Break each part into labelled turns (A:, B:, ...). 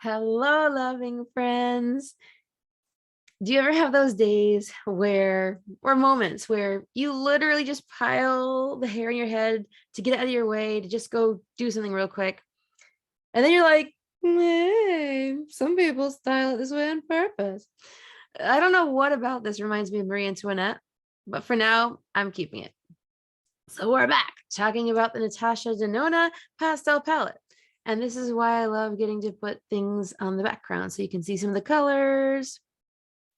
A: Hello, loving friends. Do you ever have those days or moments where you literally just pile the hair in your head to get out of your way, to just go do something real quick? And then you're like, hey, some people style it this way on purpose. I don't know what about this reminds me of Marie Antoinette, but for now, I'm keeping it. So we're back talking about the Natasha Denona pastel palette. And this is why I love getting to put things on the background so you can see some of the colors.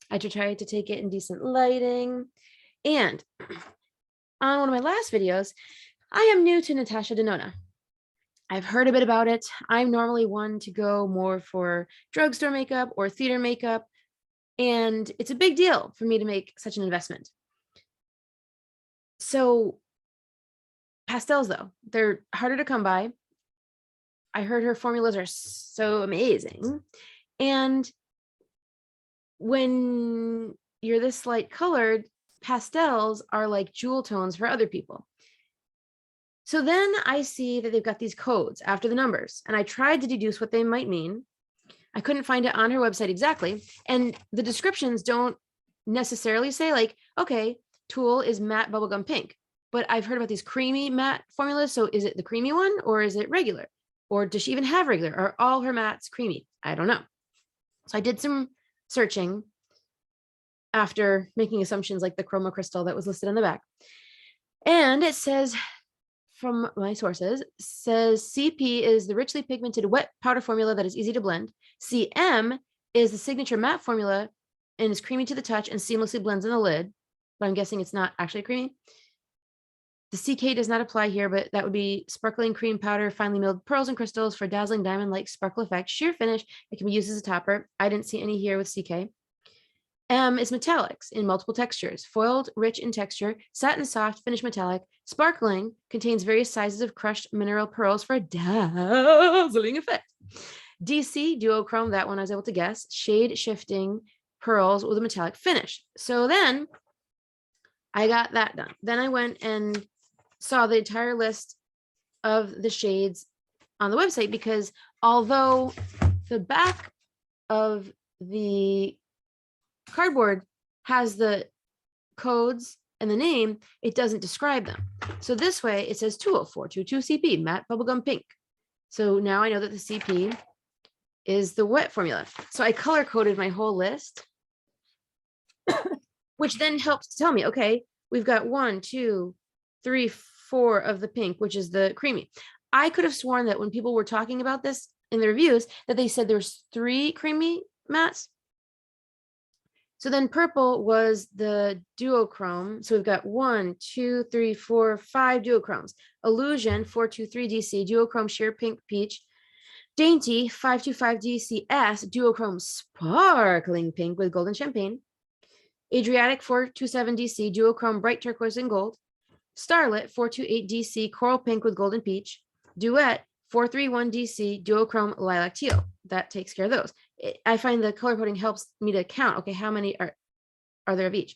A: I tried to take it in decent lighting. And on one of my last videos, I am new to Natasha Denona. I've heard a bit about it. I'm normally one to go more for drugstore makeup or theater makeup, and it's a big deal for me to make such an investment. So pastels, though, they're harder to come by. I heard her formulas are so amazing. And when you're this light colored, pastels are like jewel tones for other people. So then I see that they've got these codes after the numbers, and I tried to deduce what they might mean. I couldn't find it on her website exactly. And the descriptions don't necessarily say like, okay, Tool is matte bubblegum pink, but I've heard about these creamy matte formulas. So is it the creamy one or is it regular? Or does she even have regular? Are all her mattes creamy? I don't know. So I did some searching after making assumptions like the chroma crystal that was listed on the back. And it says, from my sources, says CP is the richly pigmented wet powder formula that is easy to blend. CM is the signature matte formula and is creamy to the touch and seamlessly blends in the lid, but I'm guessing it's not actually creamy. The CK does not apply here, but that would be sparkling cream powder, finely milled pearls and crystals for dazzling diamond-like sparkle effect, sheer finish. It can be used as a topper. I didn't see any here with CK. M is metallics in multiple textures, foiled, rich in texture, satin soft, finished metallic, sparkling, contains various sizes of crushed mineral pearls for a dazzling effect. DC, duochrome, that one I was able to guess, shade shifting pearls with a metallic finish. So then I got that done. Then I went and saw the entire list of the shades on the website, because although the back of the cardboard has the codes and the name, it doesn't describe them. So this way it says Tool 422 CP matte bubblegum pink. So now I know that the CP is the wet formula. So I color coded my whole list, which then helps to tell me, okay, we've got 1, 2, 3, 4 of the pink, which is the creamy. I could have sworn that when people were talking about this in the reviews that they said there's 3 creamy mattes. So then purple was the duochrome. So we've got 1, 2, 3, 4, 5 duochromes. Illusion 423 DC, duochrome sheer pink peach. Dainty 525 DCS, duochrome sparkling pink with golden champagne. Adriatic 427 DC, duochrome bright turquoise and gold. Starlit 428 DC, coral pink with golden peach. Duet 431 DC, duochrome lilac teal. That takes care of those. I find the color coding helps me to count, okay, how many are there of each.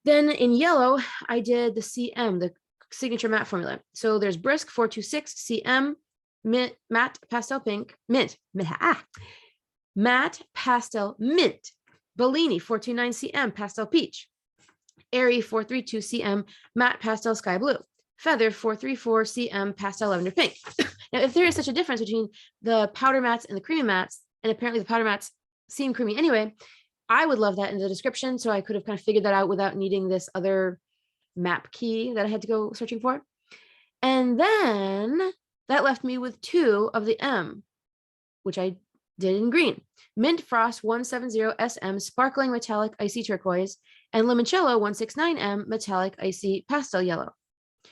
A: Then in yellow, I did the CM, the signature matte formula. So there's Brisk 426 CM, mint, matte pastel pink, mint, matte pastel mint. Bellini 429 CM pastel peach. Airy 432 CM matte pastel sky blue. Feather 434 CM pastel lavender pink. Now, if there is such a difference between the powder mattes and the creamy mattes, and apparently the powder mattes seem creamy anyway, I would love that in the description, so I could have kind of figured that out without needing this other map key that I had to go searching for. And then that left me with 2 of the M, which I did in green. Mint Frost 170 SM sparkling metallic icy turquoise, and Limoncello 169M metallic icy pastel yellow.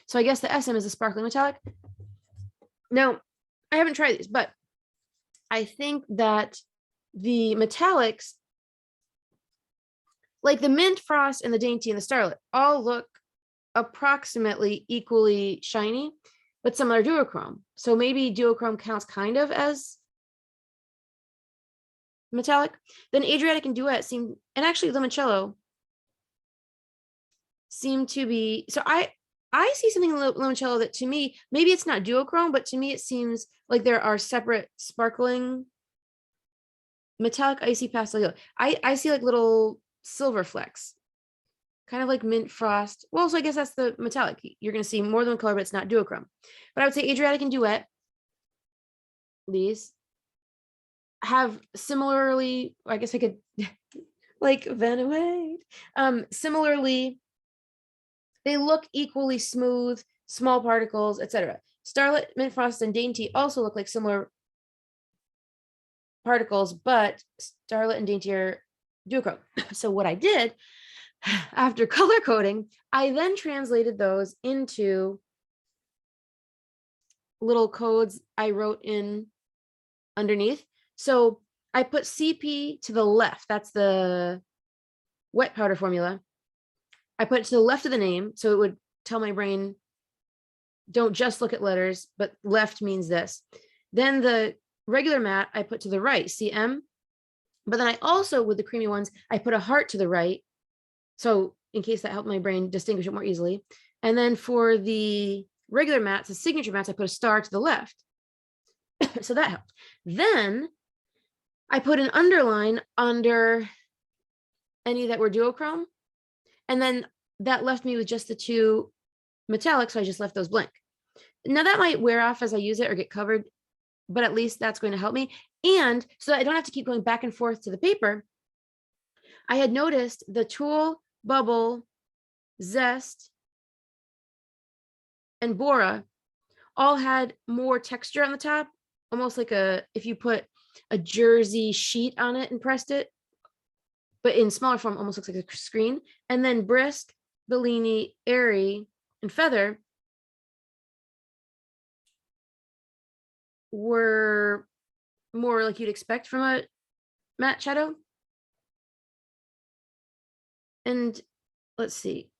A: So I guess the SM is a sparkling metallic. Now, I haven't tried these, but I think that the metallics, like the Mint Frost and the Dainty and the Starlit, all look approximately equally shiny, but some are duochrome. So maybe duochrome counts kind of as metallic. Then Adriatic and Duet seem, and actually Limoncello seem to be, so I see something in Limoncello that to me, maybe it's not duochrome, but to me it seems like there are separate sparkling metallic icy pastel yellow. I see like little silver flecks, kind of like mint frost. Well, so I guess that's the metallic. You're going to see more than one color, but it's not duochrome. But I would say Adriatic and Duet, these have similarly, I guess I could like Venuade. Similarly, they look equally smooth, small particles, etc. Starlit, Mint Frost, and Dainty also look like similar particles, but Starlit and Dainty are duochrome. So what I did after color coding, I then translated those into little codes I wrote in underneath. So I put CP to the left. That's the wet powder formula. I put it to the left of the name, so it would tell my brain, don't just look at letters, but left means this. Then the regular matte, I put to the right, CM. But then I also, with the creamy ones, I put a heart to the right. So in case that helped my brain distinguish it more easily. And then for the regular mattes, the signature mattes, I put a star to the left. So that helped. Then I put an underline under any that were duochrome. And then that left me with just the two metallics. So I just left those blank. Now that might wear off as I use it or get covered, but at least that's going to help me. And so I don't have to keep going back and forth to the paper. I had noticed the Tulle, Bubble, Zest, and Bora all had more texture on the top, almost like if you put a jersey sheet on it and pressed it, but in smaller form, almost looks like a screen. And then Brisk, Bellini, Airy, and Feather were more like you'd expect from a matte shadow. And let's see,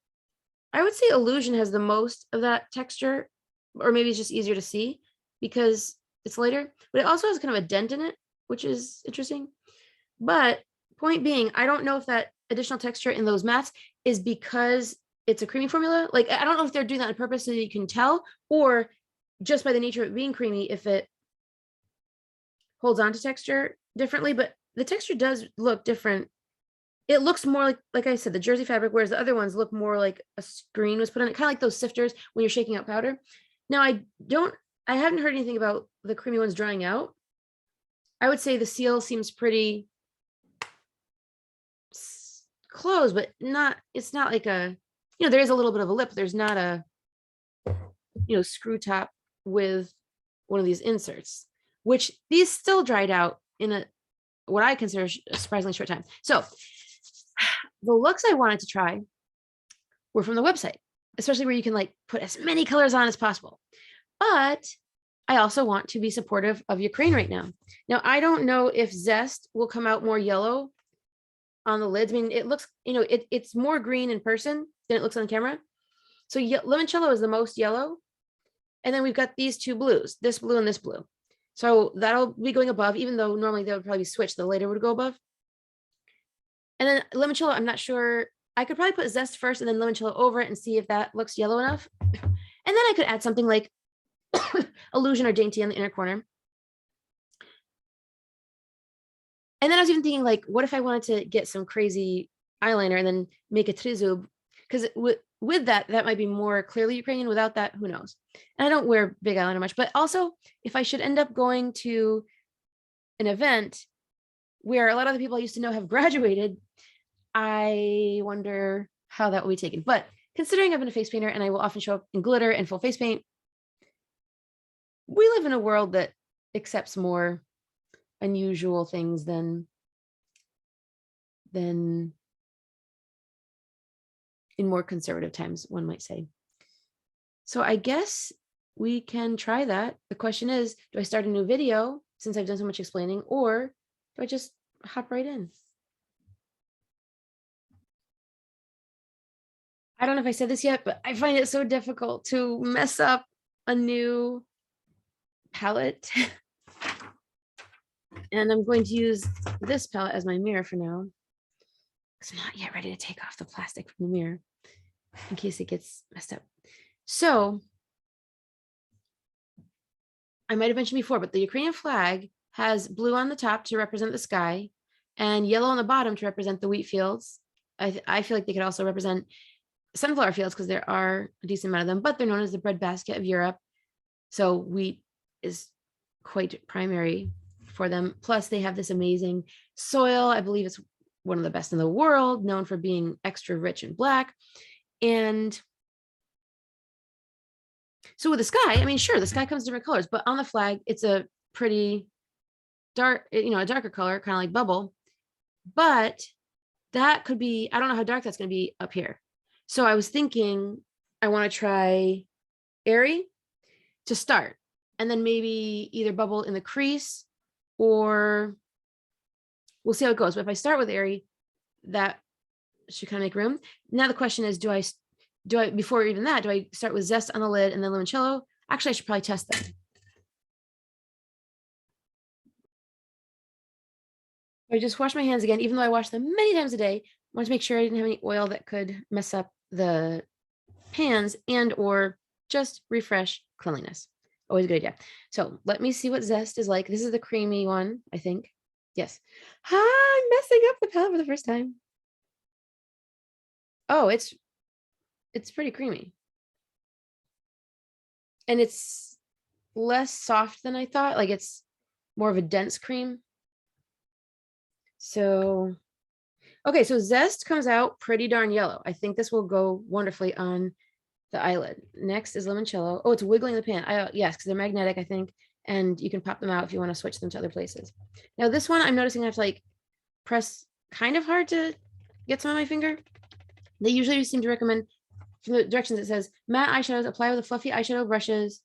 A: I would say Illusion has the most of that texture, or maybe it's just easier to see because it's lighter, but it also has kind of a dent in it, which is interesting. But point being, I don't know if that additional texture in those mattes is because it's a creamy formula. Like, I don't know if they're doing that on purpose so that you can tell, or just by the nature of it being creamy, if it holds on to texture differently, but the texture does look different. It looks more like I said, the jersey fabric, whereas the other ones look more like a screen was put on it, kind of like those sifters when you're shaking out powder. Now, I haven't heard anything about the creamy ones drying out. I would say the seal seems pretty close, but it's not like a, there is a little bit of a lip. There's not a, screw top with one of these inserts, which these still dried out in what I consider a surprisingly short time. So the looks I wanted to try were from the website, especially where you can like put as many colors on as possible. But I also want to be supportive of Ukraine right now. Now, I don't know if Zest will come out more yellow on the lids. I mean, it looks, it's more green in person than it looks on camera. So Limoncello is the most yellow. And then we've got these two blues, this blue and this blue. So that'll be going above, even though normally they would probably be switched, the later would go above. And then Limoncello, I'm not sure. I could probably put Zest first and then Limoncello over it and see if that looks yellow enough. And then I could add something like Illusion or Dainty on the inner corner. And then I was even thinking, like, what if I wanted to get some crazy eyeliner and then make a trizub? Because with that might be more clearly Ukrainian. Without that, who knows? And I don't wear big eyeliner much. But also, if I should end up going to an event where a lot of the people I used to know have graduated, I wonder how that will be taken. But considering I've been a face painter and I will often show up in glitter and full face paint, we live in a world that accepts more unusual things than in more conservative times, one might say. So I guess we can try that. The question is, do I start a new video since I've done so much explaining, or do I just hop right in? I don't know if I said this yet, but I find it so difficult to mess up a new palette. And I'm going to use this palette as my mirror for now, because I'm not yet ready to take off the plastic from the mirror in case it gets messed up. So I might have mentioned before, but the Ukrainian flag has blue on the top to represent the sky and yellow on the bottom to represent the wheat fields. I feel like they could also represent sunflower fields because there are a decent amount of them, but they're known as the breadbasket of Europe. So wheat is quite primary for them. Plus, they have this amazing soil. I believe it's one of the best in the world, known for being extra rich and black. And so with the sky, I mean, sure, the sky comes in different colors, but on the flag, it's a pretty dark, a darker color, kind of like bubble. But that could be, I don't know how dark that's going to be up here. So I was thinking I want to try airy to start, and then maybe either bubble in the crease, or we'll see how it goes. But if I start with airy, that should kind of make room. Now the question is, do I, before even that, do I start with zest on the lid and then limoncello? Actually, I should probably test that. I just wash my hands again, even though I wash them many times a day. I wanted to make sure I didn't have any oil that could mess up the pans and or just refresh cleanliness. Always a good idea. So let me see what zest is like. This is the creamy one, I think. Yes. I'm messing up the palette for the first time. Oh, it's pretty creamy. And it's less soft than I thought. Like it's more of a dense cream. So, okay, so zest comes out pretty darn yellow. I think this will go wonderfully on the eyelid. Next is limoncello. Oh, it's wiggling the pan. Yes, because they're magnetic, I think, and you can pop them out if you want to switch them to other places. Now this one, I'm noticing I have to like press kind of hard to get some on my finger. They usually seem to recommend from the directions it says matte eyeshadows apply with a fluffy eyeshadow brushes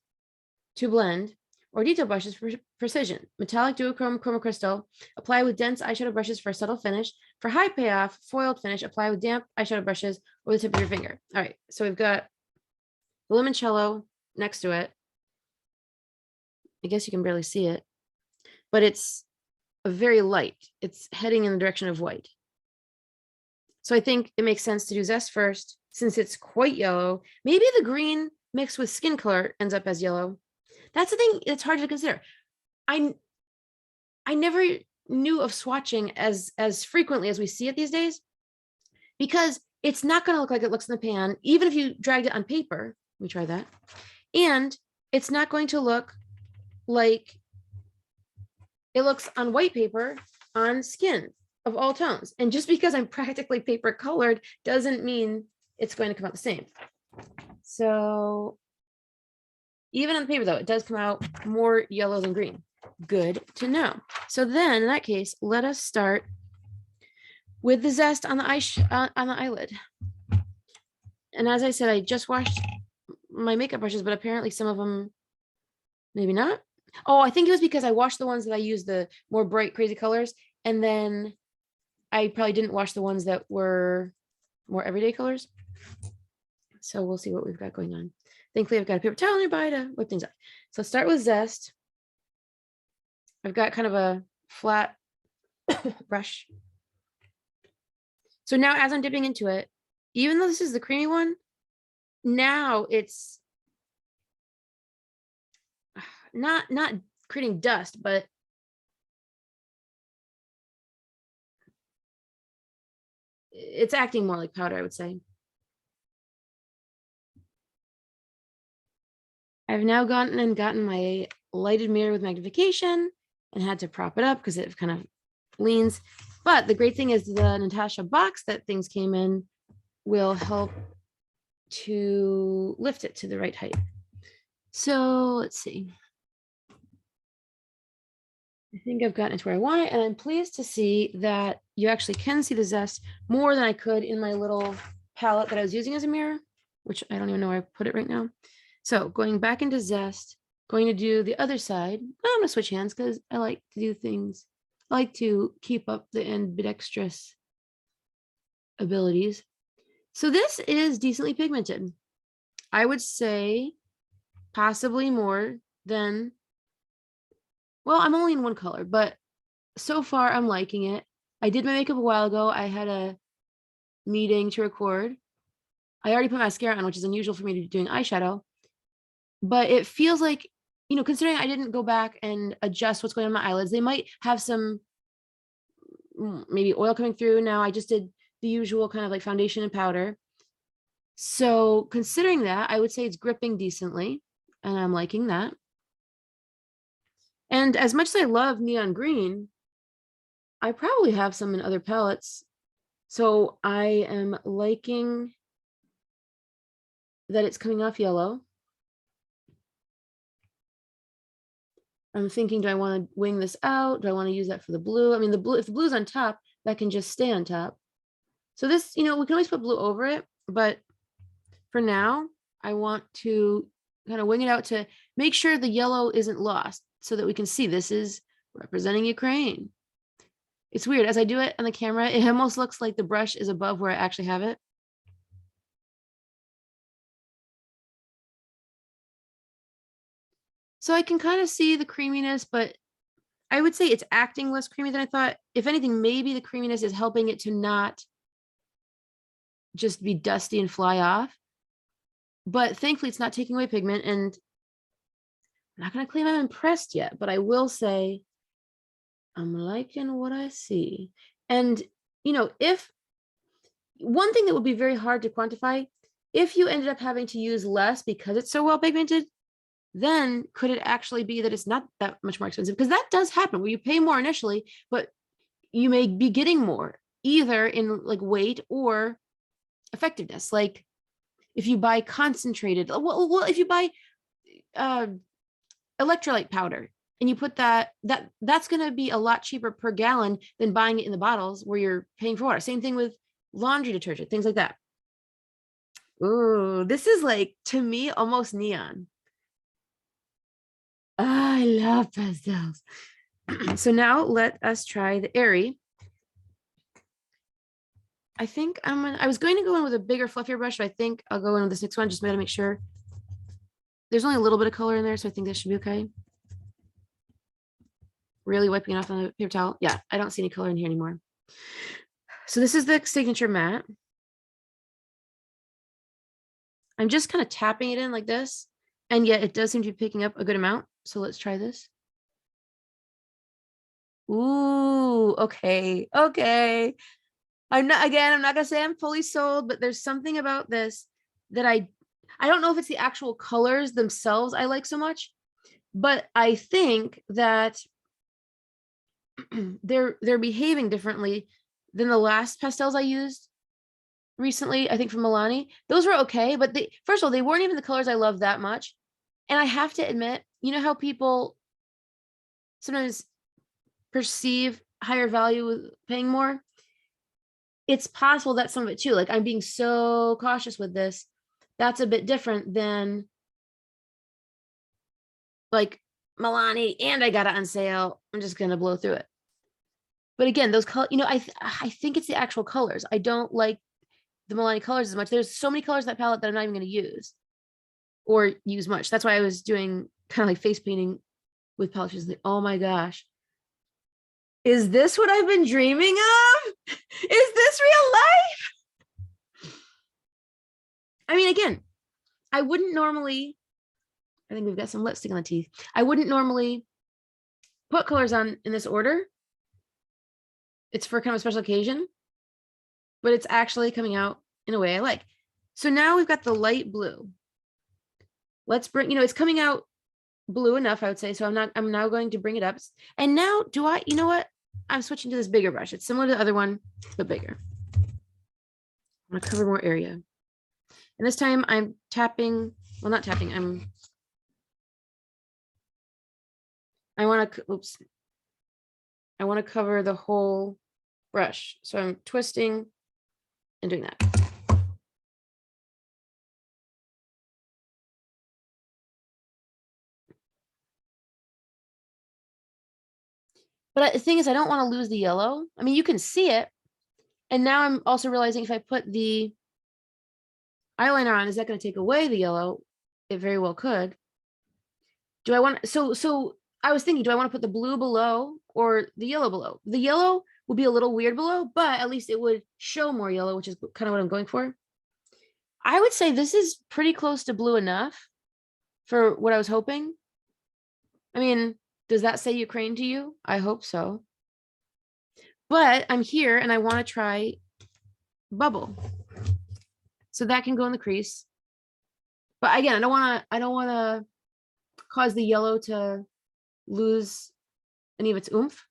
A: to blend, or detail brushes for precision. Metallic duochrome chroma crystal apply with dense eyeshadow brushes for a subtle finish. For high payoff, foiled finish, apply with damp eyeshadow brushes or the tip of your finger. All right, so we've got the limoncello next to it. I guess you can barely see it, but it's a very light. It's heading in the direction of white. So I think it makes sense to do zest first, since it's quite yellow. Maybe the green mixed with skin color ends up as yellow. That's the thing. It's hard to consider. I never knew of swatching as frequently as we see it these days, because it's not going to look like it looks in the pan, even if you dragged it on paper. Let me try that. And it's not going to look like it looks on white paper on skin of all tones. And just because I'm practically paper colored doesn't mean it's going to come out the same. So even on the paper, though, it does come out more yellow than green. Good to know. So then, in that case, let us start with the zest on the eyelid. And as I said, I just washed my makeup brushes, but apparently some of them, maybe not. Oh, I think it was because I washed the ones that I used the more bright, crazy colors, and then I probably didn't wash the ones that were more everyday colors. So we'll see what we've got going on. Thankfully, I've got a paper towel nearby to whip things up. So let's start with zest. I've got kind of a flat brush. So now as I'm dipping into it, even though this is the creamy one, now it's not creating dust, but it's acting more like powder, I would say. I've now gotten my lighted mirror with magnification and had to prop it up because it kind of leans. But the great thing is the Natasha box that things came in will help to lift it to the right height. So let's see. I think I've gotten it to where I want it, and I'm pleased to see that you actually can see the zest more than I could in my little palette that I was using as a mirror, which I don't even know where I put it right now. So going back into zest, going to do the other side. I'm gonna switch hands because I like to do things. I like to keep up the ambidextrous abilities. So this is decently pigmented. I would say possibly more than, well, I'm only in one color, but so far I'm liking it. I did my makeup a while ago. I had a meeting to record. I already put mascara on, which is unusual for me to be doing eyeshadow, but it feels like you know, considering I didn't go back and adjust what's going on in my eyelids, they might have some maybe oil coming through. Now I just did the usual kind of like foundation and powder. So considering that, I would say it's gripping decently, and I'm liking that. And as much as I love neon green, I probably have some in other palettes. So I am liking that it's coming off yellow. I'm thinking, do I want to wing this out? Do I want to use that for the blue? I mean, the blue, if the blue's on top, that can just stay on top. So this, you know, we can always put blue over it, but for now, I want to kind of wing it out to make sure the yellow isn't lost so that we can see this is representing Ukraine. It's weird. As I do it on the camera, it almost looks like the brush is above where I actually have it. So I can kind of see the creaminess, but I would say it's acting less creamy than I thought. If anything, maybe the creaminess is helping it to not just be dusty and fly off. But thankfully, it's not taking away pigment. And I'm not going to claim I'm impressed yet, but I will say I'm liking what I see. And, you know, if one thing that would be very hard to quantify, if you ended up having to use less because it's so well pigmented, then could it actually be that it's not that much more expensive? Because that does happen where you pay more initially, but you may be getting more either in like weight or effectiveness. Like if you buy concentrated, well if you buy electrolyte powder and you put that's going to be a lot cheaper per gallon than buying it in the bottles where you're paying for water. Same thing with laundry detergent, things like that. Ooh, this is like, to me, almost neon. I love pastels. So now let us try the Airy. I think I was going to go in with a bigger, fluffier brush, but I think I'll go in with this next one. Just to make sure. There's only a little bit of color in there, so I think this should be okay. Really wiping it off on the paper towel. Yeah, I don't see any color in here anymore. So this is the signature matte. I'm just kind of tapping it in like this, and yet it does seem to be picking up a good amount. So let's try this. Ooh, okay. I'm not gonna say I'm fully sold, but there's something about this that I don't know if it's the actual colors themselves I like so much, but I think that they're behaving differently than the last pastels I used recently, I think from Milani. Those were okay, but first of all, they weren't even the colors I love that much. And I have to admit, you know how people sometimes perceive higher value with paying more? It's possible that's some of it too. Like I'm being so cautious with this. That's a bit different than like Milani, and I got it on sale. I'm just gonna blow through it. But again, those colors, you know, I think it's the actual colors. I don't like the Milani colors as much. There's so many colors in that palette that I'm not even going to use or use much. That's why I was doing kind of like face painting with palettes. Like, oh my gosh. Is this what I've been dreaming of? Is this real life? I mean, again, I wouldn't normally, I think we've got some lipstick on the teeth. I wouldn't normally put colors on in this order. It's for kind of a special occasion, but it's actually coming out in a way I like. So now we've got the light blue. Let's bring, you know, it's coming out blue enough, I would say. So I'm now going to bring it up. And now you know what? I'm switching to this bigger brush. It's similar to the other one, but bigger. I'm gonna cover more area. And this time I'm tapping, well, not tapping, I want to cover the whole brush. So I'm twisting and doing that. But the thing is, I don't want to lose the yellow. I mean, you can see it. And now I'm also realizing if I put the eyeliner on, is that going to take away the yellow? It very well could. Do I want, so I was thinking, do I want to put the blue below or the yellow below? The yellow would be a little weird below, but at least it would show more yellow, which is kind of what I'm going for. I would say this is pretty close to blue enough for what I was hoping. I mean, does that say Ukraine to you? I hope so. But I'm here and I want to try bubble. So that can go in the crease. But again, I don't want to cause the yellow to lose any of its oomph.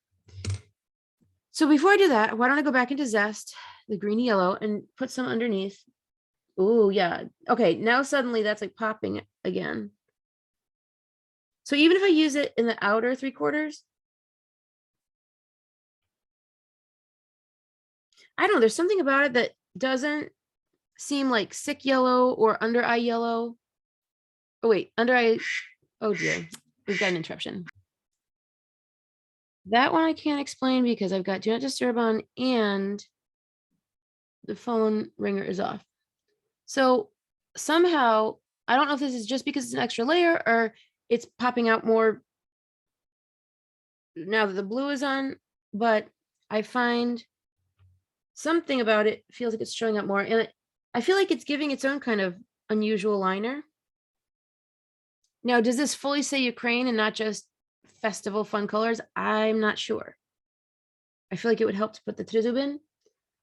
A: So before I do that, why don't I go back into Zest, the greeny yellow, and put some underneath. Oh, yeah. Okay, now suddenly that's like popping again. So even if I use it in the outer 3/4, I don't know, there's something about it that doesn't seem like sick yellow or under eye yellow. Oh, wait, under eye. Oh, dear. We've got an interruption. That one I can't explain because I've got Do Not Disturb on and the phone ringer is off. So somehow, I don't know if this is just because it's an extra layer or it's popping out more now that the blue is on, but I find something about it feels like it's showing up more. And I feel like it's giving its own kind of unusual liner. Now, does this fully say Ukraine and not just festival fun colors? I'm not sure. I feel like it would help to put the trizub in,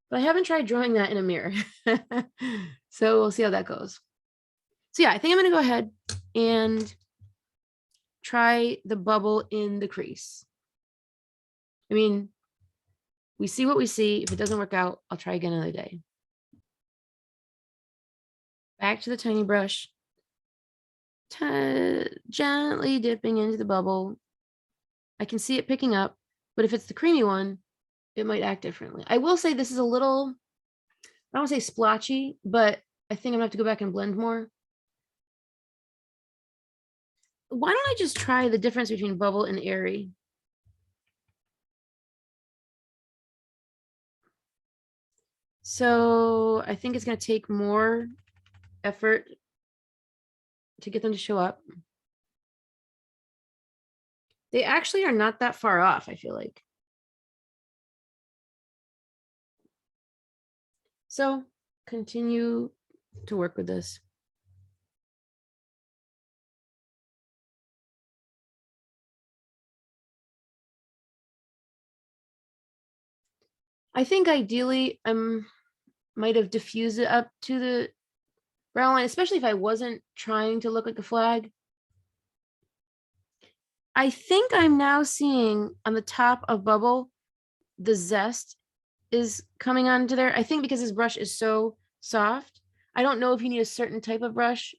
A: but I haven't tried drawing that in a mirror. So we'll see how that goes. So yeah, I think I'm going to go ahead and try the bubble in the crease. I mean, we see what we see. If it doesn't work out, I'll try again another day. Back to the tiny brush. Gently dipping into the bubble. I can see it picking up, but if it's the creamy one, it might act differently. I will say this is a little, I don't want to say splotchy, but I think I'm gonna have to go back and blend more. Why don't I just try the difference between bubble and airy? So I think it's gonna take more effort to get them to show up. They actually are not that far off, I feel like. So continue to work with this. I think ideally I might have diffused it up to the brown line, especially if I wasn't trying to look like a flag. I think I'm now seeing on the top of bubble, the zest is coming onto there. I think because this brush is so soft. I don't know if you need a certain type of brush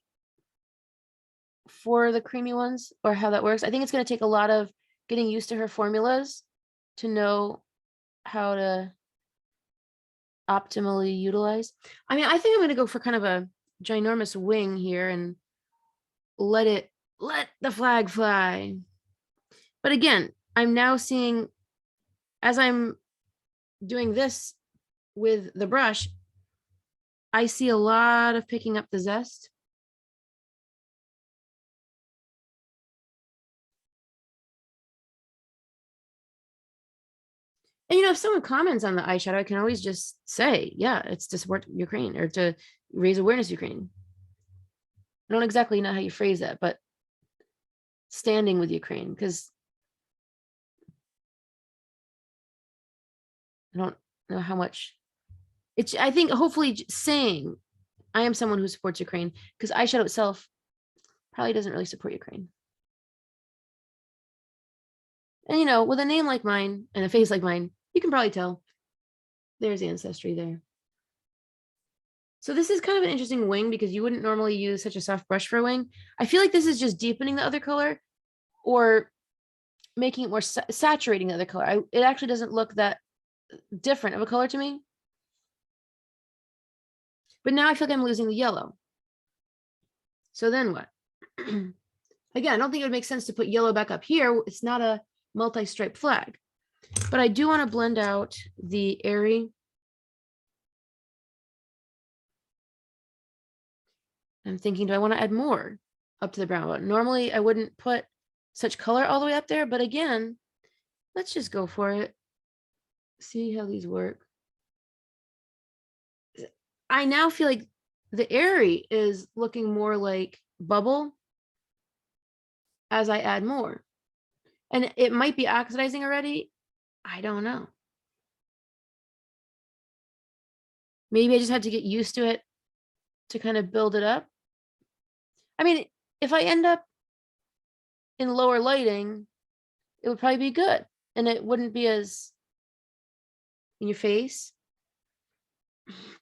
A: for the creamy ones or how that works. I think it's going to take a lot of getting used to her formulas to know how to optimally utilize. I mean, I think I'm going to go for kind of a ginormous wing here and let the flag fly. But again, I'm now seeing as I'm doing this with the brush, I see a lot of picking up the zest. And if someone comments on the eyeshadow, I can always just say, yeah, it's to support Ukraine or to raise awareness Ukraine. I don't exactly know how you phrase that, but standing with Ukraine, because I don't know how much it's, I think hopefully saying I am someone who supports Ukraine, because eyeshadow itself probably doesn't really support Ukraine. And with a name like mine and a face like mine, you can probably tell there's ancestry there. So this is kind of an interesting wing because you wouldn't normally use such a soft brush for a wing. I feel like this is just deepening the other color or making it more saturating the other color. It actually doesn't look that different of a color to me. But now I feel like I'm losing the yellow. So then what? Again, I don't think it would make sense to put yellow back up here. It's not a multi-stripe flag. But I do want to blend out the airy. I'm thinking, do I want to add more up to the brown one? Normally, I wouldn't put such color all the way up there. But again, let's just go for it. See how these work. I now feel like the airy is looking more like bubble as I add more. And it might be oxidizing already. I don't know. Maybe I just had to get used to it to kind of build it up. I mean, if I end up in lower lighting, it would probably be good. And it wouldn't be as in your face.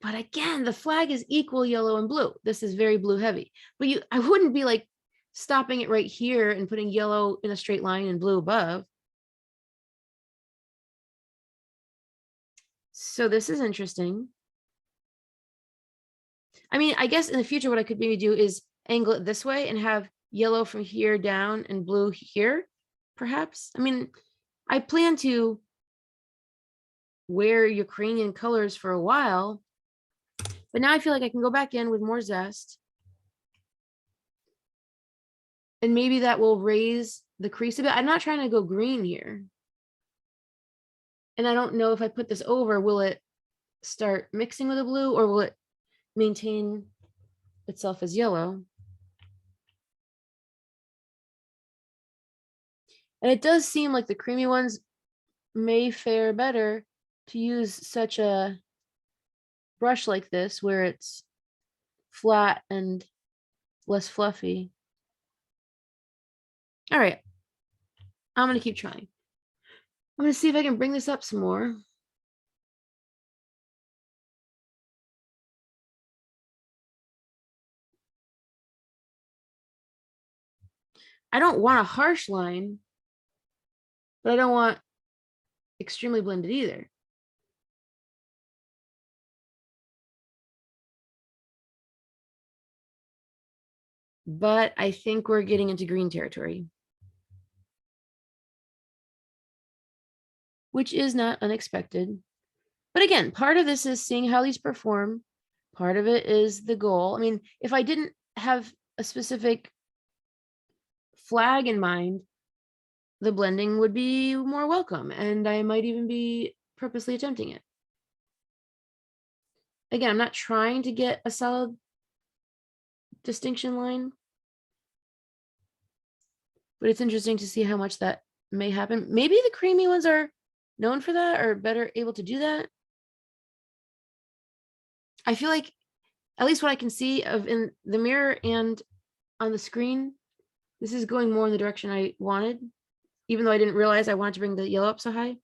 A: But again, the flag is equal yellow and blue. This is very blue heavy. But I wouldn't be like stopping it right here and putting yellow in a straight line and blue above. So this is interesting. I mean, I guess in the future, what I could maybe do is angle it this way and have yellow from here down and blue here, perhaps. I mean, I plan to wear Ukrainian colors for a while, but now I feel like I can go back in with more zest. And maybe that will raise the crease a bit. I'm not trying to go green here. And I don't know if I put this over, will it start mixing with the blue or will it maintain itself as yellow? And it does seem like the creamy ones may fare better to use such a brush like this where it's flat and less fluffy. All right, I'm gonna keep trying. I'm gonna see if I can bring this up some more. I don't want a harsh line, but I don't want extremely blended either. But I think we're getting into green territory, which is not unexpected. But again, part of this is seeing how these perform. Part of it is the goal. I mean, if I didn't have a specific flag in mind, the blending would be more welcome, and I might even be purposely attempting it. Again, I'm not trying to get a solid distinction line, but it's interesting to see how much that may happen. Maybe the creamy ones are known for that or better able to do that. I feel like, at least what I can see of in the mirror and on the screen, this is going more in the direction I wanted, even though I didn't realize I wanted to bring the yellow up so high.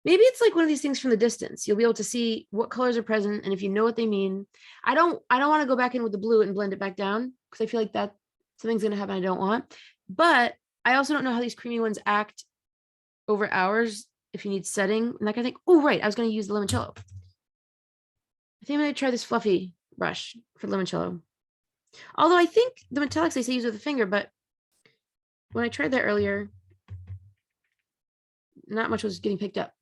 A: Maybe it's like one of these things from the distance. You'll be able to see what colors are present, and if you know what they mean. I don't want to go back in with the blue and blend it back down because I feel like that something's going to happen I don't want. But I also don't know how these creamy ones act over hours if you need setting and that kind of thing. Oh, right. I was going to use the limoncello. I think I'm going to try this fluffy brush for limoncello. Although I think the metallics they say use with a finger, but when I tried that earlier, not much was getting picked up.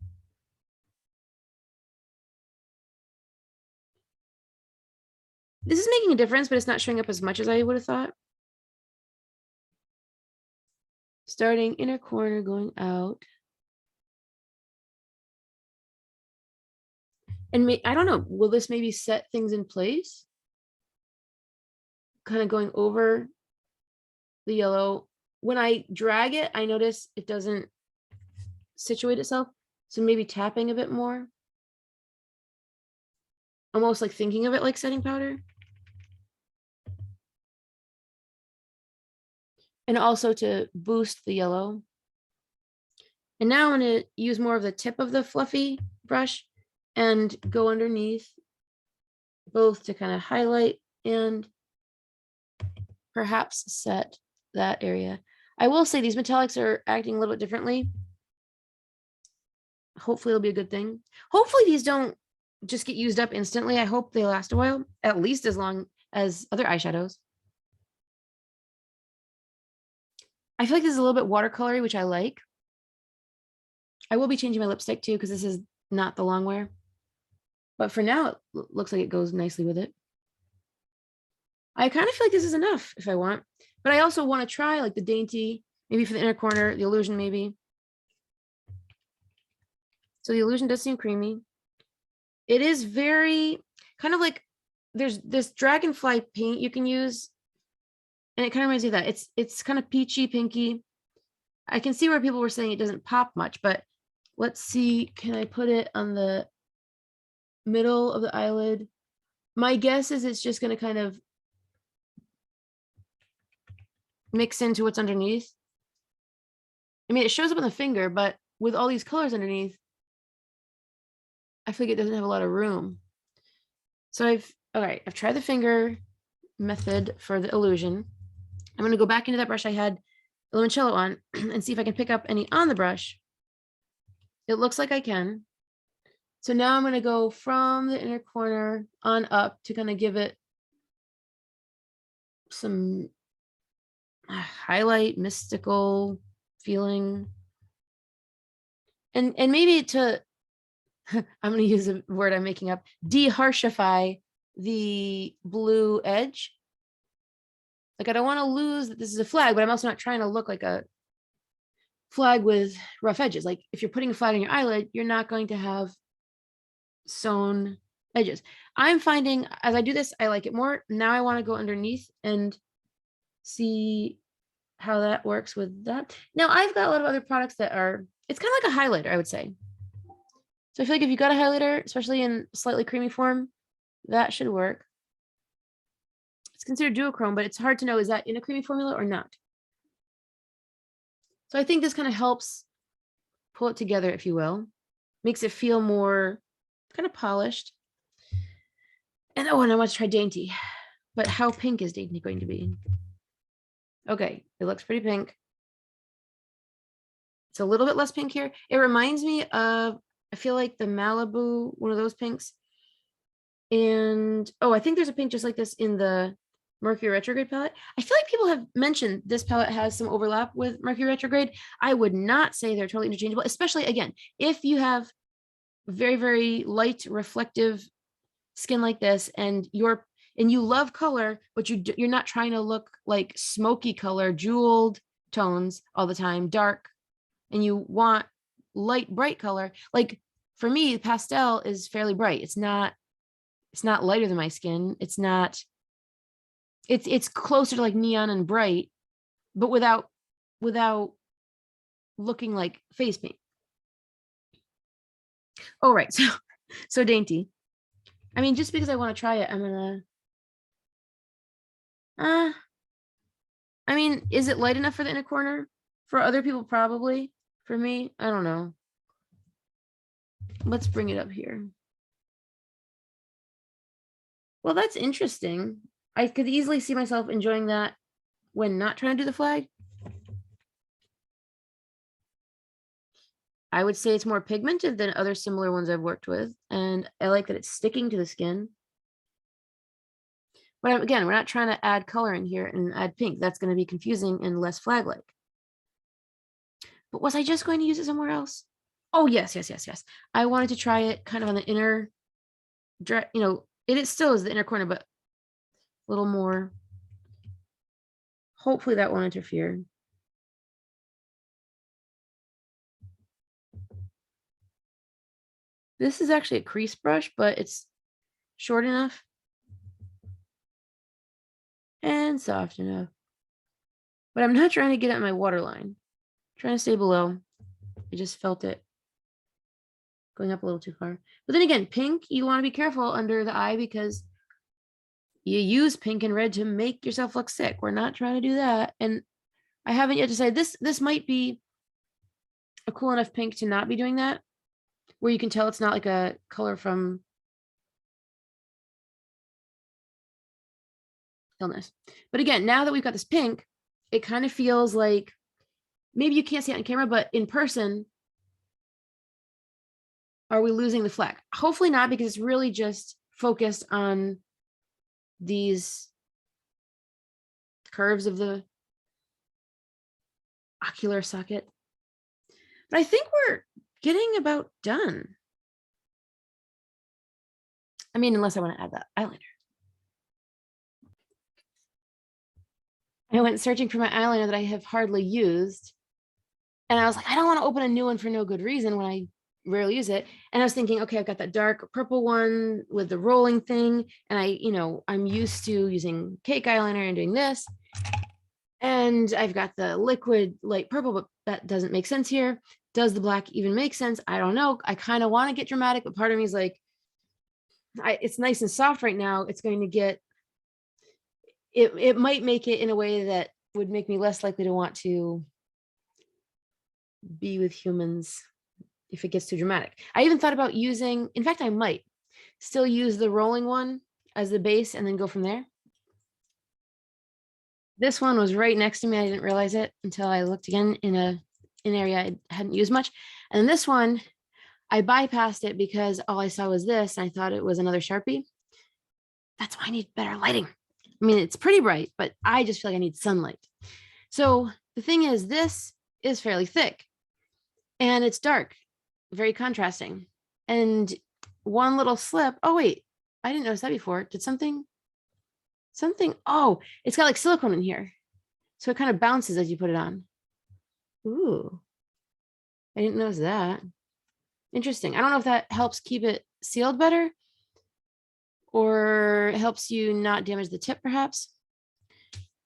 A: This is making a difference, but it's not showing up as much as I would have thought. Starting inner corner, going out. And I don't know, will this maybe set things in place? Kind of going over the yellow. When I drag it, I notice it doesn't situate itself. So maybe tapping a bit more. Almost like thinking of it like setting powder. And also to boost the yellow. And now I'm going to use more of the tip of the fluffy brush and go underneath, both to kind of highlight and perhaps set that area. I will say these metallics are acting a little bit differently. Hopefully it'll be a good thing. Hopefully these don't just get used up instantly. I hope they last a while, at least as long as other eyeshadows. I feel like this is a little bit watercolory, which I like. I will be changing my lipstick too, because this is not the long wear. But for now, it looks like it goes nicely with it. I kind of feel like this is enough if I want, but I also want to try like the dainty, maybe for the inner corner, the illusion maybe. So the illusion does seem creamy. It is very kind of like there's this dragonfly paint you can use And it kind of reminds me of that. It's kind of peachy, pinky. I can see where people were saying it doesn't pop much, but let's see. Can I put it on the middle of the eyelid? My guess is it's just going to kind of mix into what's underneath. I mean, it shows up on the finger, but with all these colors underneath, I feel like it doesn't have a lot of room. So I've tried the finger method for the illusion. I'm going to go back into that brush I had Limoncello on and see if I can pick up any on the brush. It looks like I can. So now I'm going to go from the inner corner on up to kind of give it some highlight, mystical feeling. And maybe to, I'm going to use a word I'm making up, de-harshify the blue edge. Like, I don't want to lose that this is a flag, but I'm also not trying to look like a flag with rough edges. Like, if you're putting a flag on your eyelid, you're not going to have sewn edges. I'm finding as I do this, I like it more. Now I want to go underneath and see how that works with that. Now I've got a lot of other products that are, it's kind of like a highlighter, I would say. So I feel like if you got a highlighter, especially in slightly creamy form, that should work. It's considered duochrome, but it's hard to know, is that in a creamy formula or not? So I think this kind of helps pull it together, if you will. Makes it feel more kind of polished. And oh, and I want to try dainty. But how pink is dainty going to be? Okay, it looks pretty pink. It's a little bit less pink here. It reminds me of, I feel like the Malibu, one of those pinks. And oh, I think there's a pink just like this in the Mercury Retrograde palette. I feel like people have mentioned this palette has some overlap with Mercury Retrograde. I would not say they're totally interchangeable, especially again, if you have very, very light reflective skin like this and you love color, but you're not trying to look like smoky color, jeweled tones all the time, dark, and you want light, bright color. Like for me, pastel is fairly bright. It's not lighter than my skin. It's closer to like neon and bright, but without looking like face paint. Oh, right. So dainty. I mean, just because I want to try it, I'm gonna I mean, is it light enough for the inner corner? For other people, probably. For me, I don't know. Let's bring it up here. Well, that's interesting. I could easily see myself enjoying that when not trying to do the flag. I would say it's more pigmented than other similar ones I've worked with. And I like that it's sticking to the skin. But again, we're not trying to add color in here and add pink. That's going to be confusing and less flag-like. But was I just going to use it somewhere else? Oh, yes. I wanted to try it kind of on the inner, it still is the inner corner, but a little more. Hopefully that won't interfere. This is actually a crease brush, but it's short enough and soft enough. But I'm not trying to get at my waterline. I'm trying to stay below. I just felt it going up a little too far. But then again, pink, you want to be careful under the eye because you use pink and red to make yourself look sick. We're not trying to do that. And I haven't yet decided this might be a cool enough pink to not be doing that, where you can tell it's not like a color from illness. But again, now that we've got this pink, it kind of feels like, maybe you can't see it on camera, but in person, are we losing the flag? Hopefully not, because it's really just focused on these curves of the ocular socket. But I think we're getting about done. I mean, unless I want to add that eyeliner. I went searching for my eyeliner that I have hardly used. And I was like, I don't want to open a new one for no good reason when I rarely use it. And I was thinking, okay, I've got that dark purple one with the rolling thing. And I'm used to using cake eyeliner and doing this. And I've got the liquid light purple, but that doesn't make sense here. Does the black even make sense? I don't know. I kind of want to get dramatic, but part of me is like, it's nice and soft right now. It's going to get, it might make it in a way that would make me less likely to want to be with humans if it gets too dramatic. I even thought about using, in fact, I might still use the rolling one as the base and then go from there. This one was right next to me. I didn't realize it until I looked again in an area I hadn't used much. And then this one, I bypassed it because all I saw was this, and I thought it was another Sharpie. That's why I need better lighting. I mean, it's pretty bright, but I just feel like I need sunlight. So the thing is, this is fairly thick and it's dark, very contrasting. And one little slip. Oh, wait, I didn't notice that before. Did something, oh, it's got like silicone in here. So it kind of bounces as you put it on. Ooh, I didn't notice that. Interesting. I don't know if that helps keep it sealed better or helps you not damage the tip perhaps.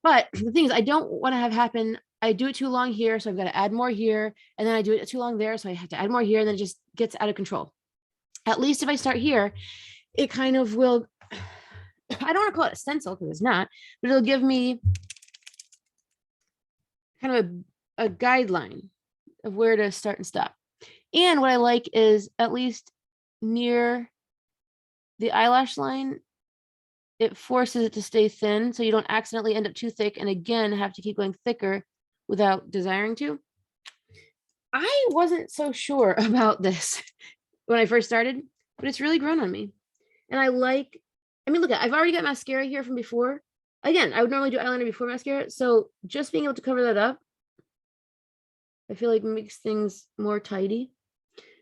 A: But the thing is, I don't want to have happen. I do it too long here, so I've got to add more here. And then I do it too long there, so I have to add more here. And then it just gets out of control. At least if I start here, it kind of will, I don't want to call it a stencil because it's not, but it'll give me kind of a guideline of where to start and stop. And what I like is at least near the eyelash line, it forces it to stay thin so you don't accidentally end up too thick and again have to keep going thicker without desiring to. I wasn't so sure about this when I first started, but it's really grown on me. And I like, I mean, look, I've already got mascara here from before. Again, I would normally do eyeliner before mascara. So just being able to cover that up, I feel like makes things more tidy.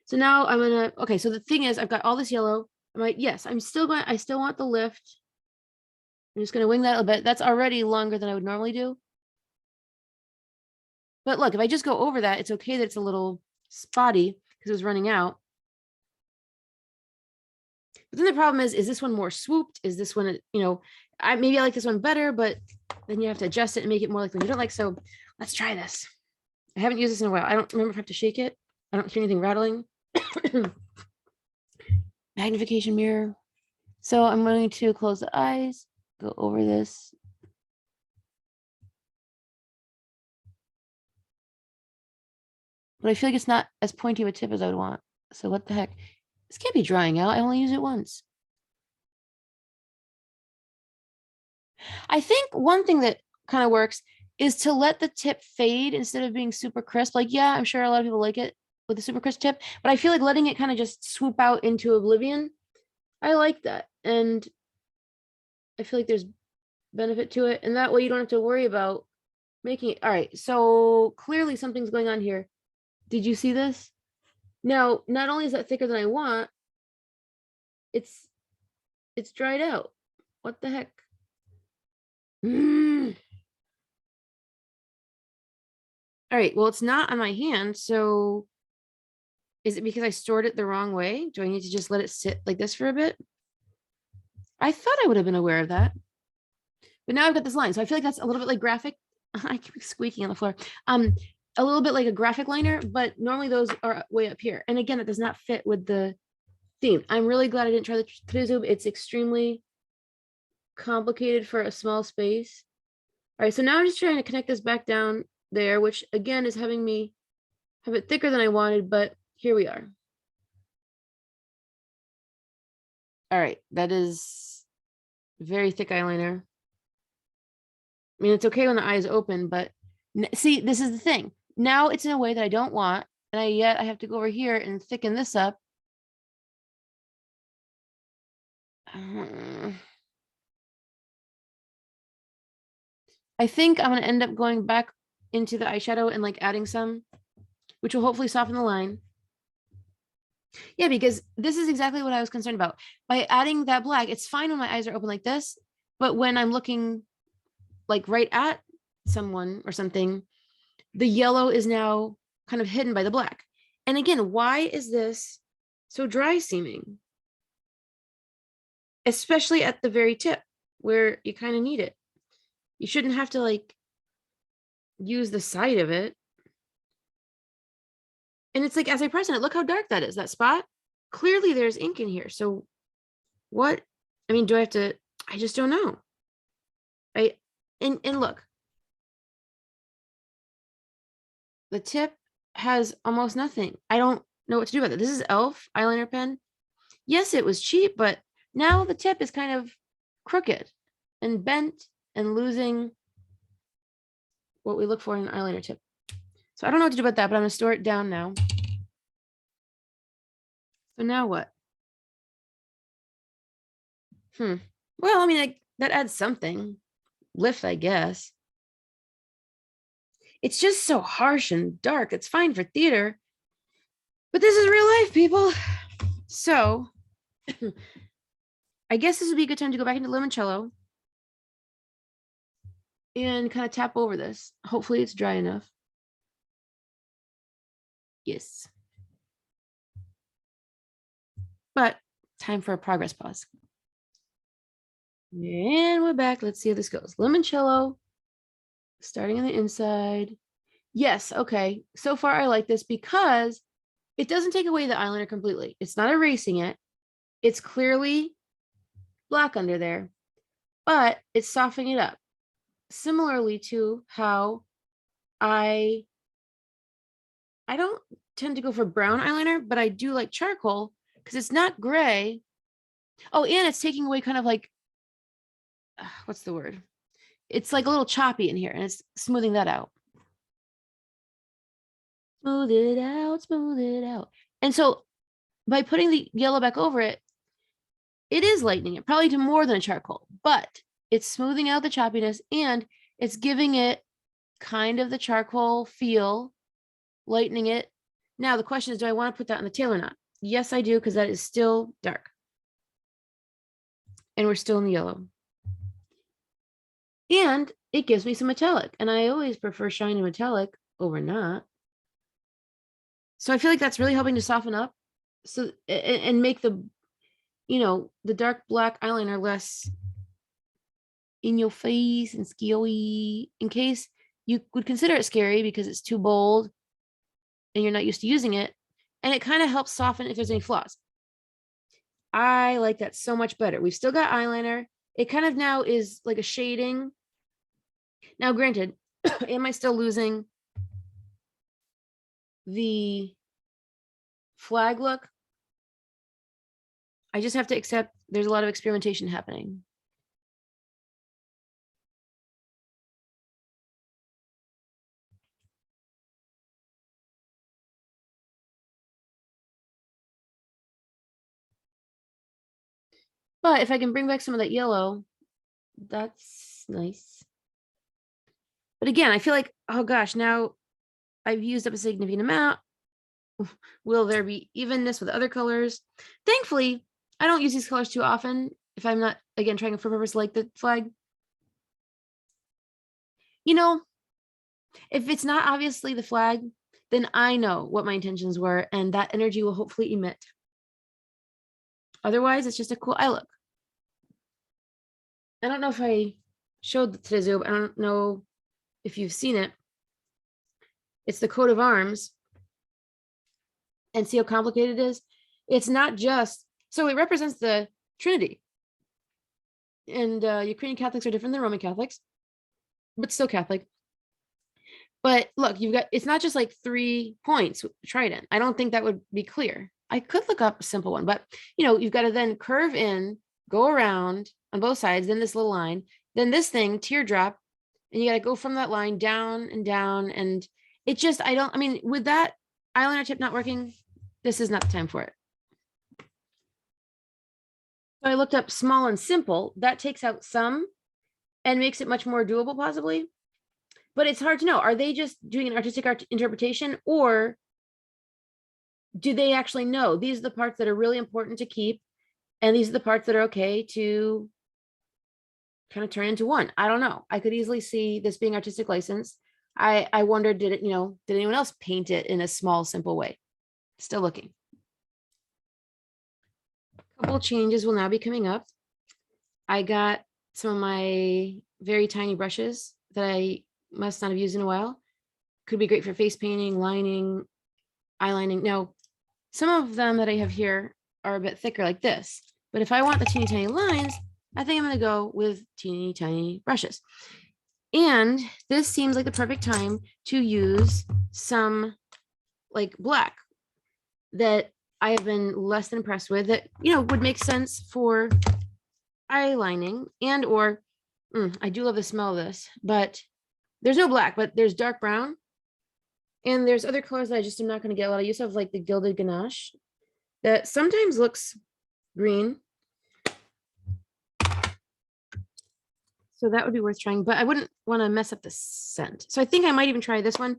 A: So now I'm gonna, okay, so the thing is, I've got all this yellow. I'm like, yes, I still want the lift. I'm just gonna wing that a little bit. That's already longer than I would normally do. But look, if I just go over that, it's okay that it's a little spotty because it was running out. But then the problem is this one more swooped? Is this one, you know, maybe I like this one better, but then you have to adjust it and make it more like one you don't like. So let's try this. I haven't used this in a while. I don't remember if I have to shake it. I don't hear anything rattling. Magnification mirror. So I'm going to close the eyes, go over this. But I feel like it's not as pointy of a tip as I would want. So what the heck? This can't be drying out. I only use it once. I think one thing that kind of works is to let the tip fade instead of being super crisp. Like, yeah, I'm sure a lot of people like it with a super crisp tip, but I feel like letting it kind of just swoop out into oblivion. I like that. And I feel like there's benefit to it. And that way you don't have to worry about making it. All right. So clearly something's going on here. Did you see this? Now, not only is that thicker than I want, it's dried out. What the heck? All right, well, it's not on my hand. So is it because I stored it the wrong way? Do I need to just let it sit like this for a bit? I thought I would have been aware of that. But now I've got this line. So I feel like that's a little bit like graphic. I keep squeaking on the floor. A little bit like a graphic liner, but normally those are way up here. And again, it does not fit with the theme. I'm really glad I didn't try the Tube. It's extremely complicated for a small space. All right, so now I'm just trying to connect this back down there, which again is having me have it thicker than I wanted, but here we are. All right, that is very thick eyeliner. I mean, it's okay when the eye is open, but see, this is the thing. Now it's in a way that I don't want, and yet I have to go over here and thicken this up. I think I'm going to end up going back into the eyeshadow and like adding some, which will hopefully soften the line. Yeah, because this is exactly what I was concerned about. By adding that black, it's fine when my eyes are open like this, but when I'm looking like right at someone or something, the yellow is now kind of hidden by the black. And again, why is this so dry seeming? Especially at the very tip where you kind of need it. You shouldn't have to like use the side of it. And it's like, as I press on it, look how dark that is, that spot. Clearly there's ink in here. So what? I mean, do I have to, I just don't know. And look, the tip has almost nothing. I don't know what to do about it. This is e.l.f. eyeliner pen. Yes, it was cheap, but now the tip is kind of crooked and bent and losing what we look for in an eyeliner tip. So I don't know what to do about that, but I'm going to store it down now. So now what? Well, I mean, that adds something. Lift, I guess. It's just so harsh and dark. It's fine for theater, but this is real life, people. So I guess this would be a good time to go back into Limoncello and kind of tap over this. Hopefully it's dry enough. Yes. But time for a progress pause. And we're back. Let's see how this goes. Limoncello, starting on the inside. Yes, okay. So far I like this because it doesn't take away the eyeliner completely. It's not erasing it. It's clearly black under there, but it's softening it up. Similarly to how I don't tend to go for brown eyeliner, but I do like charcoal because it's not gray. Oh, and it's taking away kind of like, what's the word? It's like a little choppy in here and it's smoothing that out. Smooth it out, smooth it out. And so by putting the yellow back over it, it is lightening it, probably to more than a charcoal, but it's smoothing out the choppiness and it's giving it kind of the charcoal feel, lightening it. Now the question is, do I want to put that on the tail or not? Yes, I do, because that is still dark. And we're still in the yellow. And it gives me some metallic. And I always prefer shiny metallic over not. So I feel like that's really helping to soften up. So and make the, the dark black eyeliner less in your face and scary, in case you would consider it scary because it's too bold and you're not used to using it. And it kind of helps soften if there's any flaws. I like that so much better. We've still got eyeliner. It kind of now is like a shading. Now, granted, am I still losing the flag look? I just have to accept there's a lot of experimentation happening. But if I can bring back some of that yellow, that's nice. But again, I feel like, oh gosh, now I've used up a significant amount. Will there be evenness with other colors? Thankfully, I don't use these colors too often if I'm not, again, trying for purpose like the flag. If it's not obviously the flag, then I know what my intentions were, and that energy will hopefully emit. Otherwise, it's just a cool eye look. I don't know if I showed the Tizu, but I don't know if you've seen it. It's the coat of arms. And see how complicated it is? It's not just, so it represents the Trinity. And Ukrainian Catholics are different than Roman Catholics, but still Catholic. But look, it's not just like 3 points trident. I don't think that would be clear. I could look up a simple one, but you've got to then curve in, go around on both sides, then this little line, then this thing, teardrop, and you got to go from that line down and down. And it just, with that eyeliner tip not working, this is not the time for it. So I looked up small and simple. That takes out some and makes it much more doable, possibly. But it's hard to know. Are they just doing an artistic interpretation, or do they actually know these are the parts that are really important to keep, and these are the parts that are okay to kind of turn into one? I don't know. I could easily see this being artistic license. I wondered, did anyone else paint it in a small, simple way? Still looking. A couple changes will now be coming up. I got some of my very tiny brushes that I must not have used in a while. Could be great for face painting, lining, eyelining. Now, some of them that I have here are a bit thicker like this, but if I want the teeny tiny lines, I think I'm going to go with teeny tiny brushes. And this seems like the perfect time to use some like black that I have been less than impressed with that, would make sense for eyelining and or I do love the smell of this, but there's no black, but there's dark brown. And there's other colors that I just am not going to get a lot of use of, like the gilded ganache that sometimes looks green. So that would be worth trying, but I wouldn't want to mess up the scent. So I think I might even try this one.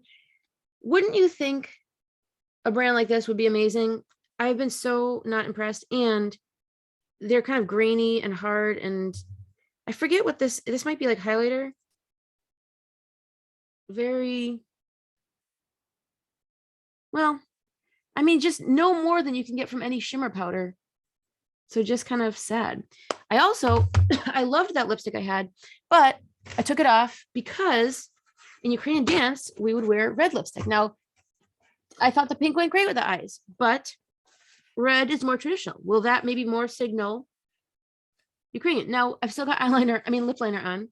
A: Wouldn't you think a brand like this would be amazing? I've been so not impressed, and they're kind of grainy and hard, and I forget what this might be, like highlighter. Very well, I mean, just no more than you can get from any shimmer powder. So just kind of sad. I also, I loved that lipstick I had, but I took it off because in Ukrainian dance, we would wear red lipstick. Now, I thought the pink went great with the eyes, but red is more traditional. Will that maybe more signal Ukrainian? Now, I've still got lip liner on,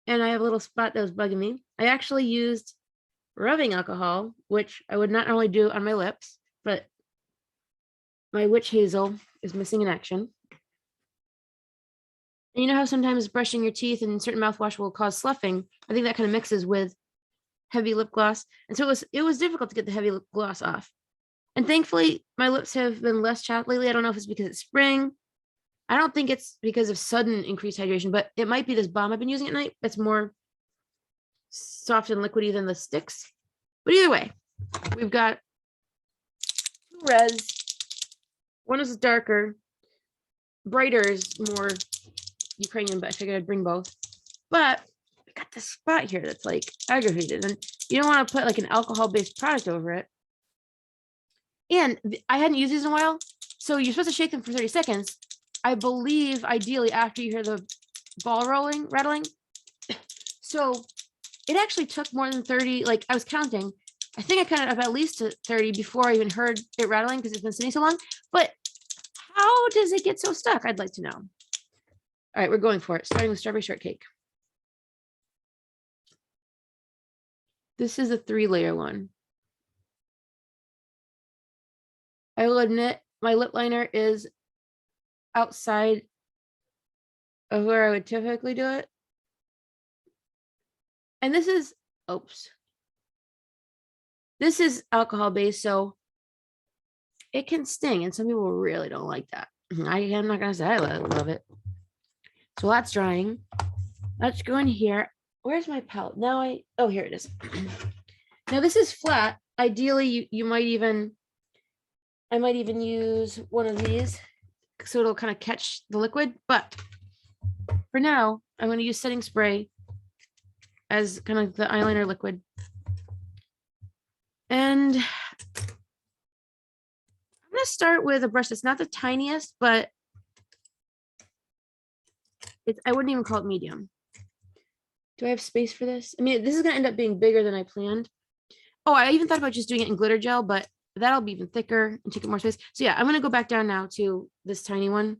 A: and I have a little spot that was bugging me. I actually used rubbing alcohol, which I would not normally do on my lips, but my witch hazel is missing in action. And you know how sometimes brushing your teeth and certain mouthwash will cause sloughing? I think that kind of mixes with heavy lip gloss. And so it was difficult to get the heavy lip gloss off. And thankfully, my lips have been less chapped lately. I don't know if it's because it's spring. I don't think it's because of sudden increased hydration, but it might be this balm I've been using at night that's more soft and liquidy than the sticks. But either way, we've got two reds. One is darker. Brighter is more Ukrainian, but I figured I'd bring both. But I got this spot here that's like aggravated, and you don't want to put like an alcohol-based product over it. And I hadn't used these in a while, so you're supposed to shake them for 30 seconds. I believe ideally after you hear the ball rattling. So it actually took more than 30, like I was counting. I think I counted up at least to 30 before I even heard it rattling because it's been sitting so long. But how does it get so stuck? I'd like to know. All right, we're going for it, starting with strawberry shortcake. This is a 3-layer one. I will admit my lip liner is outside of where I would typically do it. And this is, this is alcohol based, so it can sting, and some people really don't like that. I'm not gonna say I love it. So that's drying. Let's go in here. Where's my palette? Now here it is. Now this is flat. Ideally, I might even use one of these so it'll kind of catch the liquid. But for now, I'm going to use setting spray as kind of the eyeliner liquid. And I'm going to start with a brush that's not the tiniest, but I wouldn't even call it medium. Do I have space for this? I mean, this is going to end up being bigger than I planned. Oh, I even thought about just doing it in glitter gel, but that'll be even thicker and take up more space. So yeah, I'm going to go back down now to this tiny one.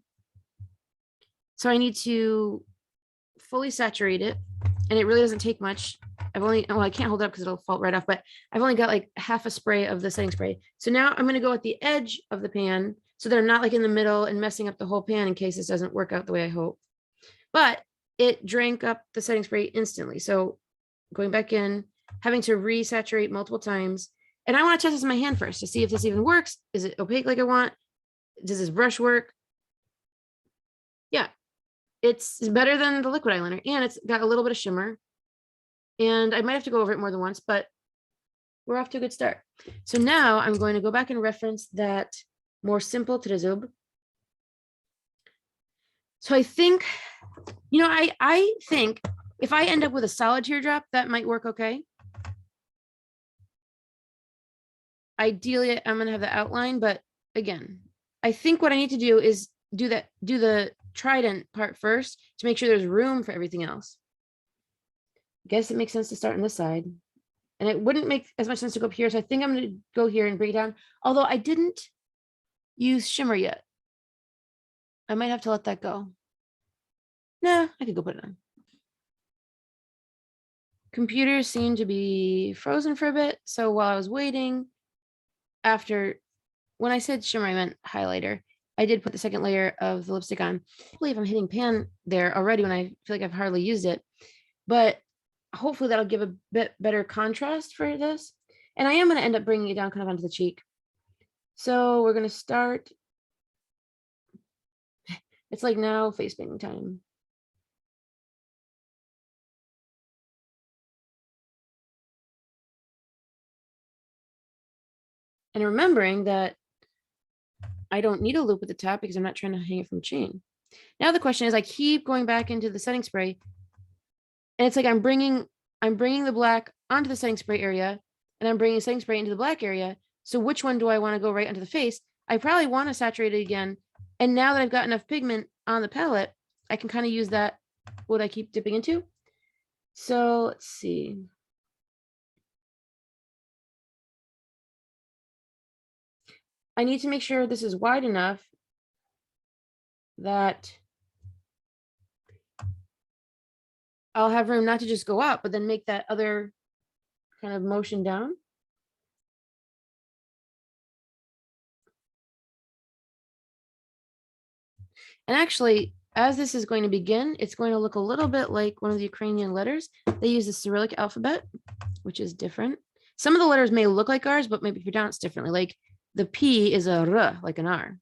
A: So I need to fully saturate it, and it really doesn't take much. I can't hold it up because it'll fall right off, but I've only got like half a spray of the setting spray. So now I'm going to go at the edge of the pan so they're not like in the middle and messing up the whole pan in case this doesn't work out the way I hope. But it drank up the setting spray instantly. So going back in, having to resaturate multiple times. And I want to test this in my hand first to see if this even works. Is it opaque like I want? Does this brush work? Yeah, it's better than the liquid eyeliner, and it's got a little bit of shimmer. And I might have to go over it more than once, but we're off to a good start. So now I'm going to go back and reference that more simple trezub. So I think, I think if I end up with a solid teardrop, that might work okay. Ideally, I'm going to have the outline, but again, I think what I need to do is do the trident part first to make sure there's room for everything else. guess it makes sense to start on this side. And it wouldn't make as much sense to go up here. So I think I'm going to go here and bring it down. Although I didn't use shimmer yet. I might have to let that go. Nah, I could go put it on. Computers seem to be frozen for a bit. So while I was waiting, when I said shimmer, I meant highlighter. I did put the second layer of the lipstick on. I believe I'm hitting pan there already when I feel like I've hardly used it. But hopefully that'll give a bit better contrast for this. And I am going to end up bringing it down kind of onto the cheek. So we're going to start. It's like now face painting time. And remembering that I don't need a loop at the top because I'm not trying to hang it from chain. Now the question is, I keep going back into the setting spray, and it's like I'm bringing the black onto the setting spray area, and I'm bringing setting spray into the black area. So which one do I want to go right onto the face? I probably want to saturate it again. And now that I've got enough pigment on the palette, I can kind of use that, what I keep dipping into. So let's see. I need to make sure this is wide enough that I'll have room not to just go up, but then make that other kind of motion down. And actually, as this is going to begin, it's going to look a little bit like one of the Ukrainian letters. They use the Cyrillic alphabet, which is different. Some of the letters may look like ours, but maybe pronounced differently. Like the P is a R, like an R.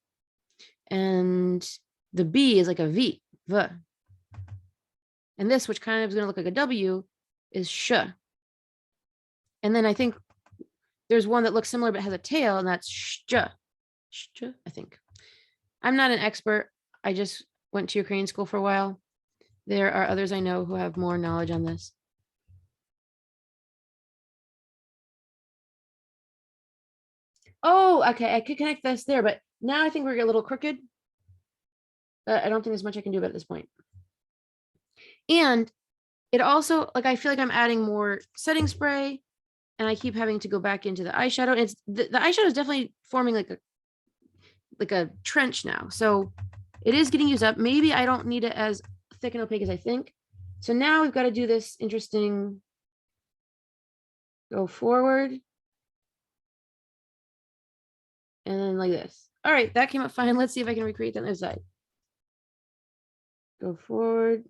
A: And the B is like a V. And this, which kind of is going to look like a W, is sh. And then I think there's one that looks similar but has a tail, and that's sh. I think. I'm not an expert. I just went to Ukrainian school for a while. There are others I know who have more knowledge on this. Oh, okay. I could connect this there, but now I think we're a little crooked. I don't think there's much I can do about it at this point. And it also, like, I feel like I'm adding more setting spray, and I keep having to go back into the eyeshadow. And it's the eyeshadow is definitely forming like a trench now. So it is getting used up. Maybe I don't need it as thick and opaque as I think. So now we've got to do this interesting go forward. And then like this. All right, that came out fine. Let's see if I can recreate that on the other side. Go forward.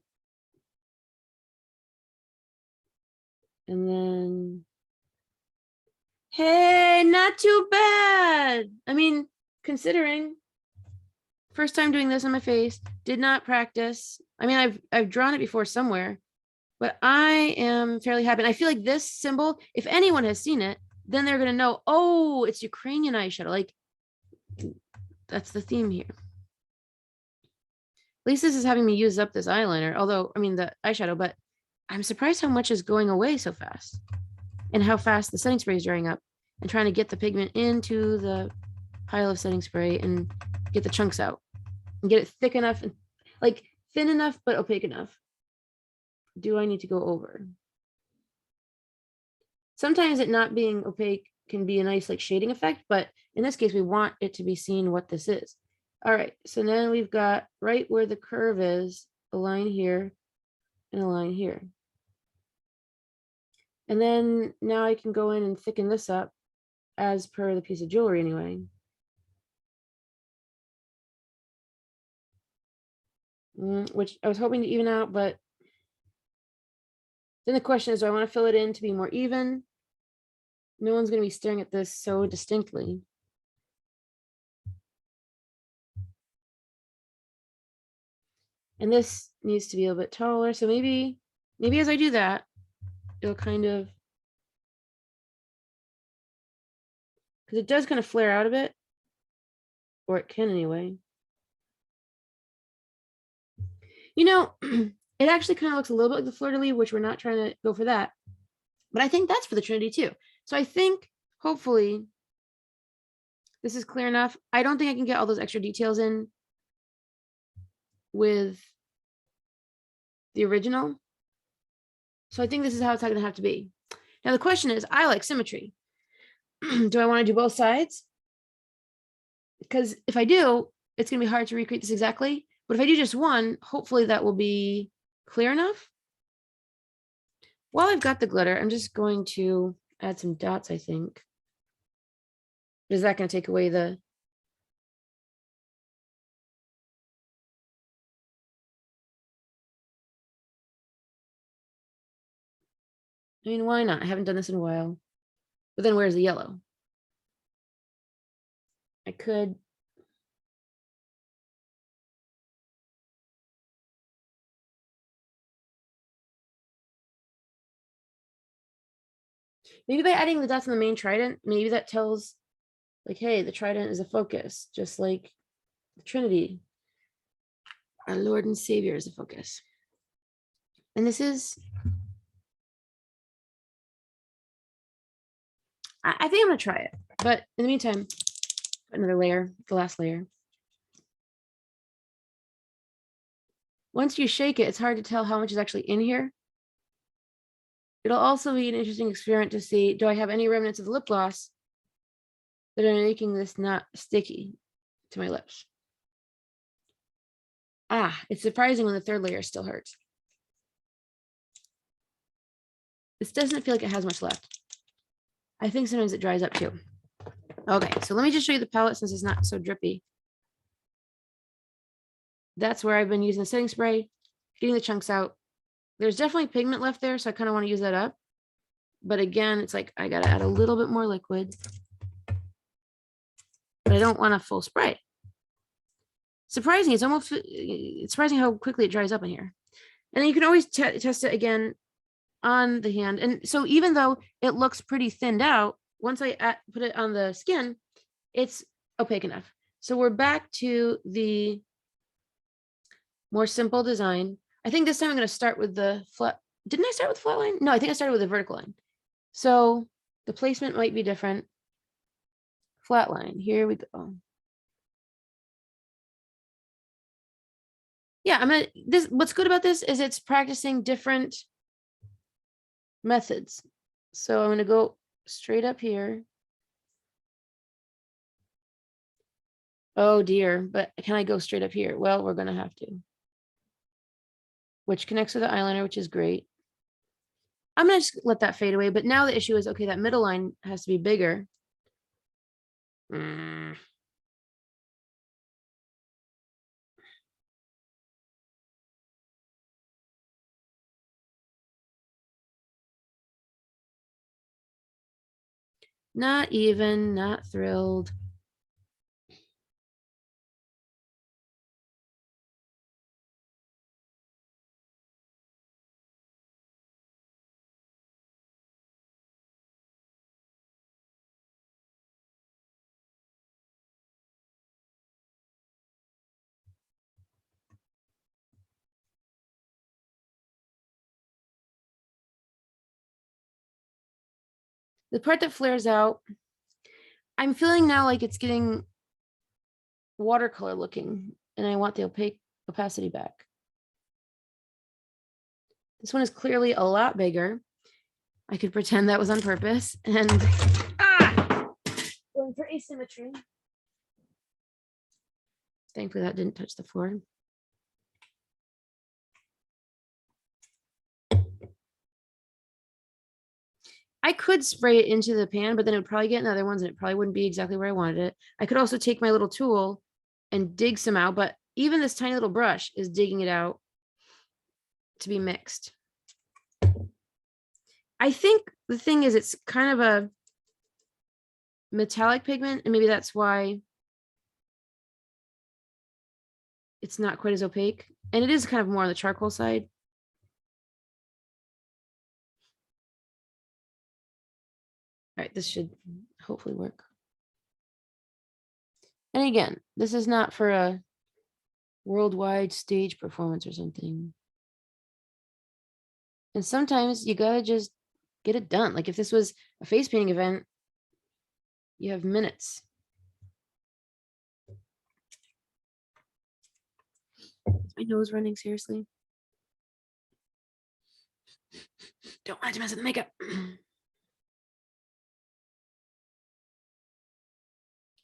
A: And then, hey, not too bad. I mean, considering first time doing this on my face, did not practice. I mean, I've drawn it before somewhere, but I am fairly happy. And I feel like this symbol, if anyone has seen it, then they're gonna know, oh, it's Ukrainian eyeshadow. Like, that's the theme here. At least this is having me use up this eyeliner, although, I mean, the eyeshadow, but I'm surprised how much is going away so fast and how fast the setting spray is drying up, and trying to get the pigment into the pile of setting spray and get the chunks out and get it thick enough and like thin enough, but opaque enough. Do I need to go over? Sometimes it not being opaque can be a nice like shading effect, but in this case, we want it to be seen what this is. All right, so then we've got right where the curve is, a line here and a line here. And then now I can go in and thicken this up as per the piece of jewelry anyway. Which I was hoping to even out, but then the question is, do I want to fill it in to be more even? No one's going to be staring at this so distinctly. And this needs to be a little bit taller. So maybe as I do that, it'll kind of, because it does kind of flare out a bit, or it can anyway. You know, it actually kind of looks a little bit like the fleur-de-lis, which we're not trying to go for that. But I think that's for the Trinity too. So I think hopefully this is clear enough. I don't think I can get all those extra details in with the original. So I think this is how it's going to have to be. Now the question is, I like symmetry. Do I want to do both sides? Because if I do, it's going to be hard to recreate this exactly. But if I do just one, hopefully that will be clear enough. While I've got the glitter, I'm just going to add some dots, I think. Is that going to take away the... I mean, why not? I haven't done this in a while. But then where's the yellow? I could... Maybe by adding the dots on the main trident, maybe that tells, like, hey, the trident is a focus, just like the Trinity. Our Lord and Savior is a focus. And this is... I think I'm going to try it. But in the meantime, another layer, the last layer. Once you shake it, it's hard to tell how much is actually in here. It'll also be an interesting experiment to see, do I have any remnants of the lip gloss that are making this not sticky to my lips? Ah, it's surprising when the third layer still hurts. This doesn't feel like it has much left. I think sometimes it dries up too. Okay, so let me just show you the palette since it's not so drippy. That's where I've been using the setting spray, getting the chunks out. There's definitely pigment left there, so I kind of want to use that up. But again, it's like I got to add a little bit more liquid. But I don't want a full spray. Surprising, it's surprising how quickly it dries up in here. And then you can always test it again on the hand. And so even though it looks pretty thinned out, once I put it on the skin, it's opaque enough. So we're back to the more simple design. I think this time I'm going to start with the flat. Didn't I start with flat line? No, I think I started with a vertical line. So the placement might be different. Flat line, here we go. Yeah, I'm gonna, what's good about this is it's practicing different methods. So I'm gonna go straight up here. Oh dear, but can I go straight up here? Well, we're gonna have to. Which connects with the eyeliner, which is great. I'm gonna just let that fade away, but now the issue is, okay, that middle line has to be bigger. Not thrilled. The part that flares out, I'm feeling now like it's getting watercolor looking, and I want the opacity back. This one is clearly a lot bigger. I could pretend that was on purpose, and going for asymmetry. Thankfully that didn't touch the floor. I could spray it into the pan, but then it would probably get in other ones and it probably wouldn't be exactly where I wanted it. I could also take my little tool and dig some out, but even this tiny little brush is digging it out to be mixed. I think the thing is, it's kind of a metallic pigment, and maybe that's why it's not quite as opaque. And it is kind of more on the charcoal side. All right, this should hopefully work. And again, this is not for a worldwide stage performance or something. And sometimes you gotta just get it done. Like if this was a face painting event, you have minutes. Is my nose running, seriously? Don't want it to mess with the makeup.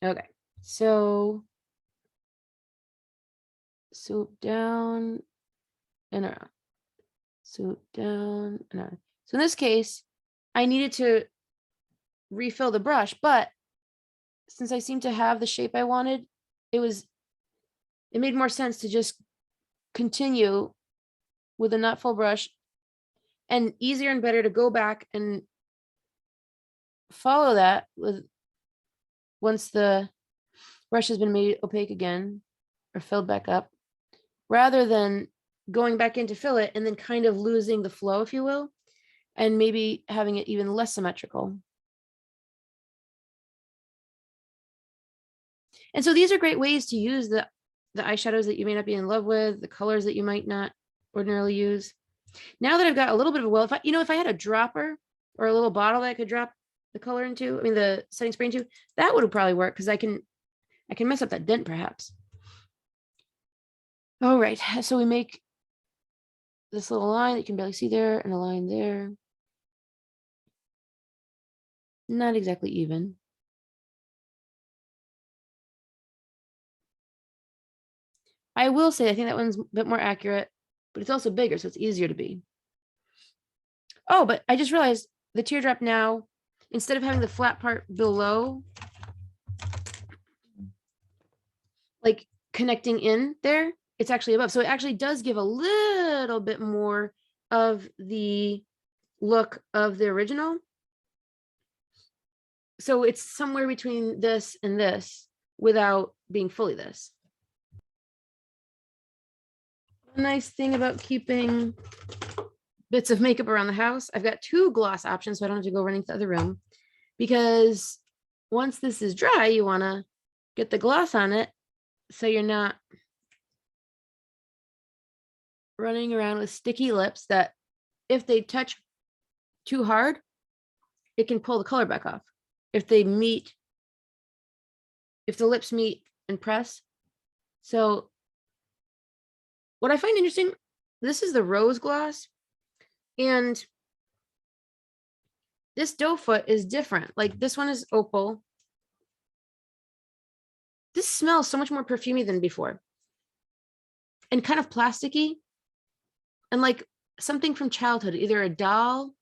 A: Okay, so swoop down and around, swoop down and around. So in this case, I needed to refill the brush, but since I seem to have the shape I wanted, it made more sense to just continue with a not full brush, and easier and better to go back and follow that with once the brush has been made opaque again or filled back up, rather than going back in to fill it and then kind of losing the flow, if you will, and maybe having it even less symmetrical. And so these are great ways to use the eyeshadows that you may not be in love with, the colors that you might not ordinarily use. Now that I've got a little bit of a well, if I had a dropper or a little bottle that I could drop the color into, I mean the setting spray into, that would probably work because I can mess up that dent perhaps. All right, so we make this little line that you can barely see there and a line there. Not exactly even. I will say I think that one's a bit more accurate, but it's also bigger, so it's easier to be. Oh, but I just realized the teardrop now, instead of having the flat part below, like connecting in there, it's actually above. So it actually does give a little bit more of the look of the original. So it's somewhere between this and this without being fully this. A nice thing about keeping bits of makeup around the house, I've got 2 gloss options, so I don't have to go running to the other room, because once this is dry, you want to get the gloss on it so you're not running around with sticky lips that if they touch too hard, it can pull the color back off. If the lips meet and press. So what I find interesting, this is the rose gloss, and this doe foot is different. Like this one is opal. This smells so much more perfumey than before, and kind of plasticky, and like something from childhood, either a doll.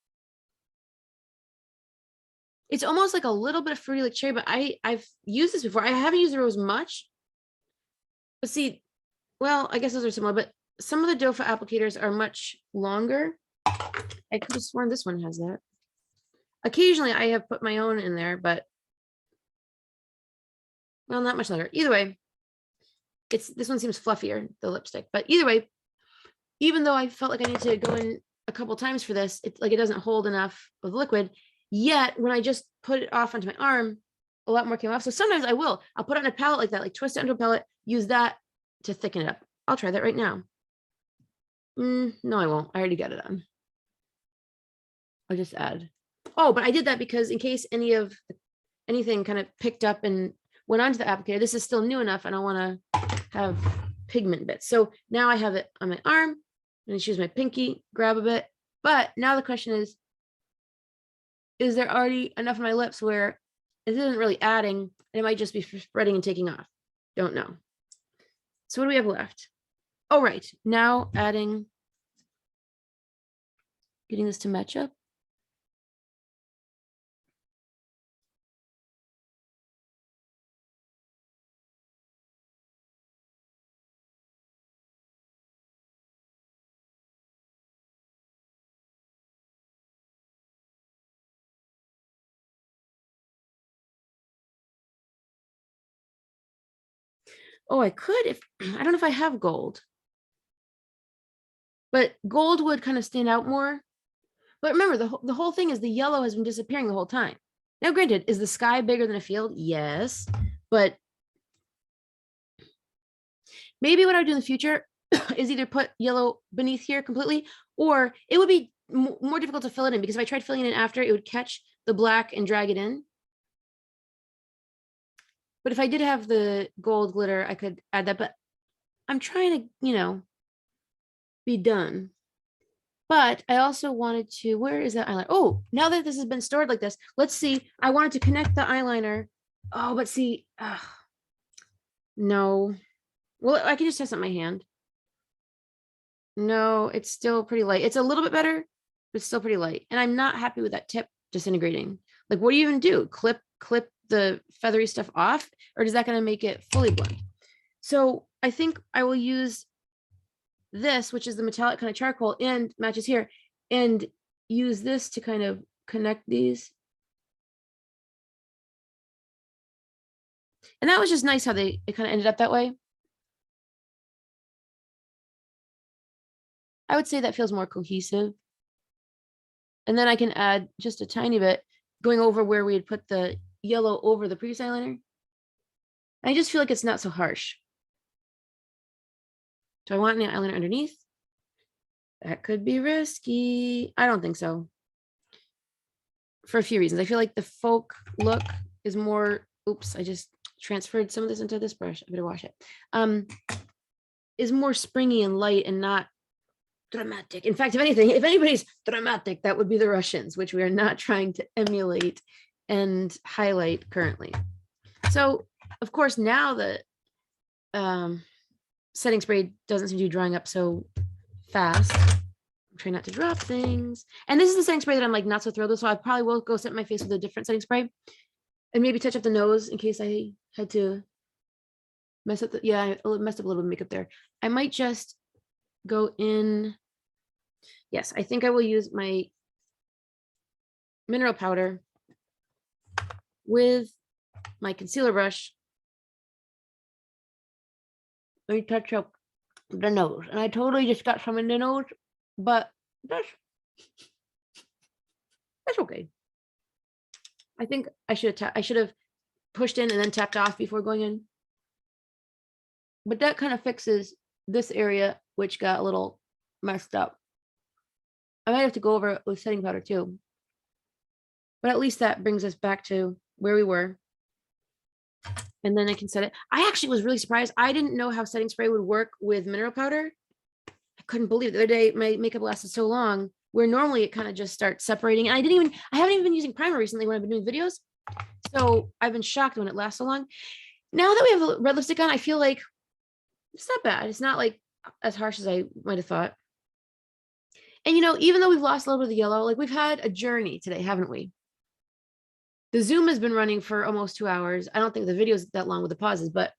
A: It's almost like a little bit of fruity like cherry, but I've used this before. I haven't used the rose much, but see, well, I guess those are similar, but some of the doe foot applicators are much longer. I could have sworn this one has that. Occasionally I have put my own in there, but well, not much longer. Either way, this one seems fluffier, the lipstick, but either way, even though I felt like I need to go in a couple times for this, it's like it doesn't hold enough of liquid. Yet when I just put it off onto my arm, a lot more came off. So sometimes I'll put it on a palette like that, like twist it onto a palette, use that to thicken it up. I'll try that right now. No, I won't. I already got it on. I'll just add. Oh, but I did that because in case anything kind of picked up and went onto the applicator, this is still new enough and I want to have pigment bits. So now I have it on my arm and I choose my pinky, grab a bit. But now the question is there already enough on my lips where it isn't really adding and it might just be spreading and taking off? Don't know. So what do we have left? Oh, right. Now getting this to match up. Oh, I could if I don't know if I have gold, but gold would kind of stand out more. But remember, the whole thing is the yellow has been disappearing the whole time. Now, granted, is the sky bigger than a field? Yes, but maybe what I would do in the future is either put yellow beneath here completely, or it would be more difficult to fill it in, because if I tried filling it in after, it would catch the black and drag it in. But if I did have the gold glitter, I could add that, but I'm trying to, be done. But I also wanted to, where is that eyeliner? Oh, now that this has been stored like this, let's see. I wanted to connect the eyeliner. Oh, but see, no. Well, I can just test it on my hand. No, it's still pretty light. It's a little bit better, but it's still pretty light. And I'm not happy with that tip disintegrating. Like, what do you even do? Clip the feathery stuff off, or is that going to make it fully blend? So I think I will use this, which is the metallic kind of charcoal and matches here, and use this to kind of connect these. And that was just nice how it kind of ended up that way. I would say that feels more cohesive. And then I can add just a tiny bit going over where we had put the yellow over the previous eyeliner. I just feel like it's not so harsh. Do I want an eyeliner underneath? That could be risky. I don't think so. For a few reasons. I feel like the folk look is more, oops, I just transferred some of this into this brush. I better wash it. Is more springy and light and not dramatic. In fact, if anything, if anybody's dramatic, that would be the Russians, which we are not trying to emulate and highlight currently. So, of course, now the setting spray doesn't seem to be drying up so fast. I'm trying not to drop things. And this is the setting spray that I'm like not so thrilled with, so I probably will go set my face with a different setting spray and maybe touch up the nose in case I had to mess up I messed up a little bit of makeup there. I might just go in. Yes, I think I will use my mineral powder with my concealer brush. Let me touch up the nose. And I totally just got some in the nose, but that's okay. I think I should have pushed in and then tapped off before going in. But that kind of fixes this area, which got a little messed up. I might have to go over it with setting powder too. But at least that brings us back to where we were. And then I can set it. I actually was really surprised. I didn't know how setting spray would work with mineral powder. I couldn't believe it. The other day my makeup lasted so long where normally it kind of just starts separating. And I haven't even been using primer recently when I've been doing videos. So I've been shocked when it lasts so long. Now that we have a red lipstick on, I feel like it's not bad. It's not like as harsh as I might have thought. And even though we've lost a little bit of the yellow, like we've had a journey today, haven't we? The Zoom has been running for almost 2 hours. I don't think the video is that long with the pauses, but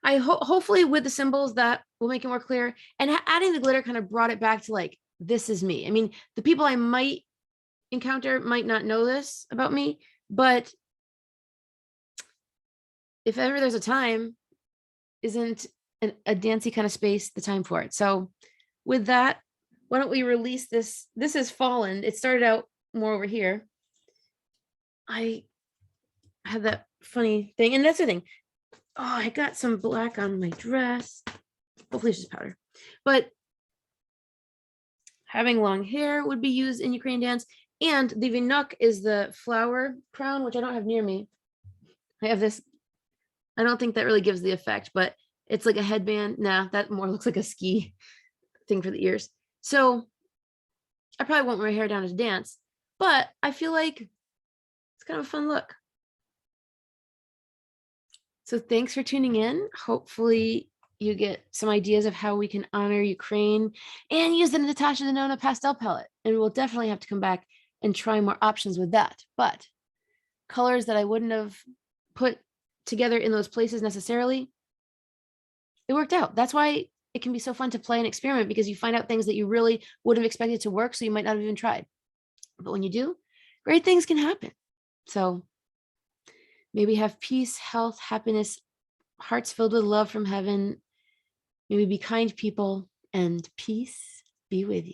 A: I hopefully with the symbols that will make it more clear. And adding the glitter kind of brought it back to like, this is me. I mean, the people I might encounter might not know this about me, but if ever there's a time, isn't a dancey kind of space the time for it? So with that, why don't we release this? This has fallen. It started out more over here. I had that funny thing, and that's the thing. Oh, I got some black on my dress. Hopefully it's just powder. But having long hair would be used in Ukrainian dance. And the vinuk is the flower crown, which I don't have near me. I have this. I don't think that really gives the effect, but it's like a headband. Nah, that more looks like a ski thing for the ears. So I probably won't wear my hair down to dance, but I feel like it's kind of a fun look. So thanks for tuning in. Hopefully you get some ideas of how we can honor Ukraine and use the Natasha Denona pastel palette. And we'll definitely have to come back and try more options with that. But colors that I wouldn't have put together in those places necessarily, it worked out. That's why it can be so fun to play and experiment, because you find out things that you really would have expected to work, so you might not have even tried. But when you do, great things can happen. So maybe have peace, health, happiness, hearts filled with love from heaven. Maybe be kind people, and peace be with you.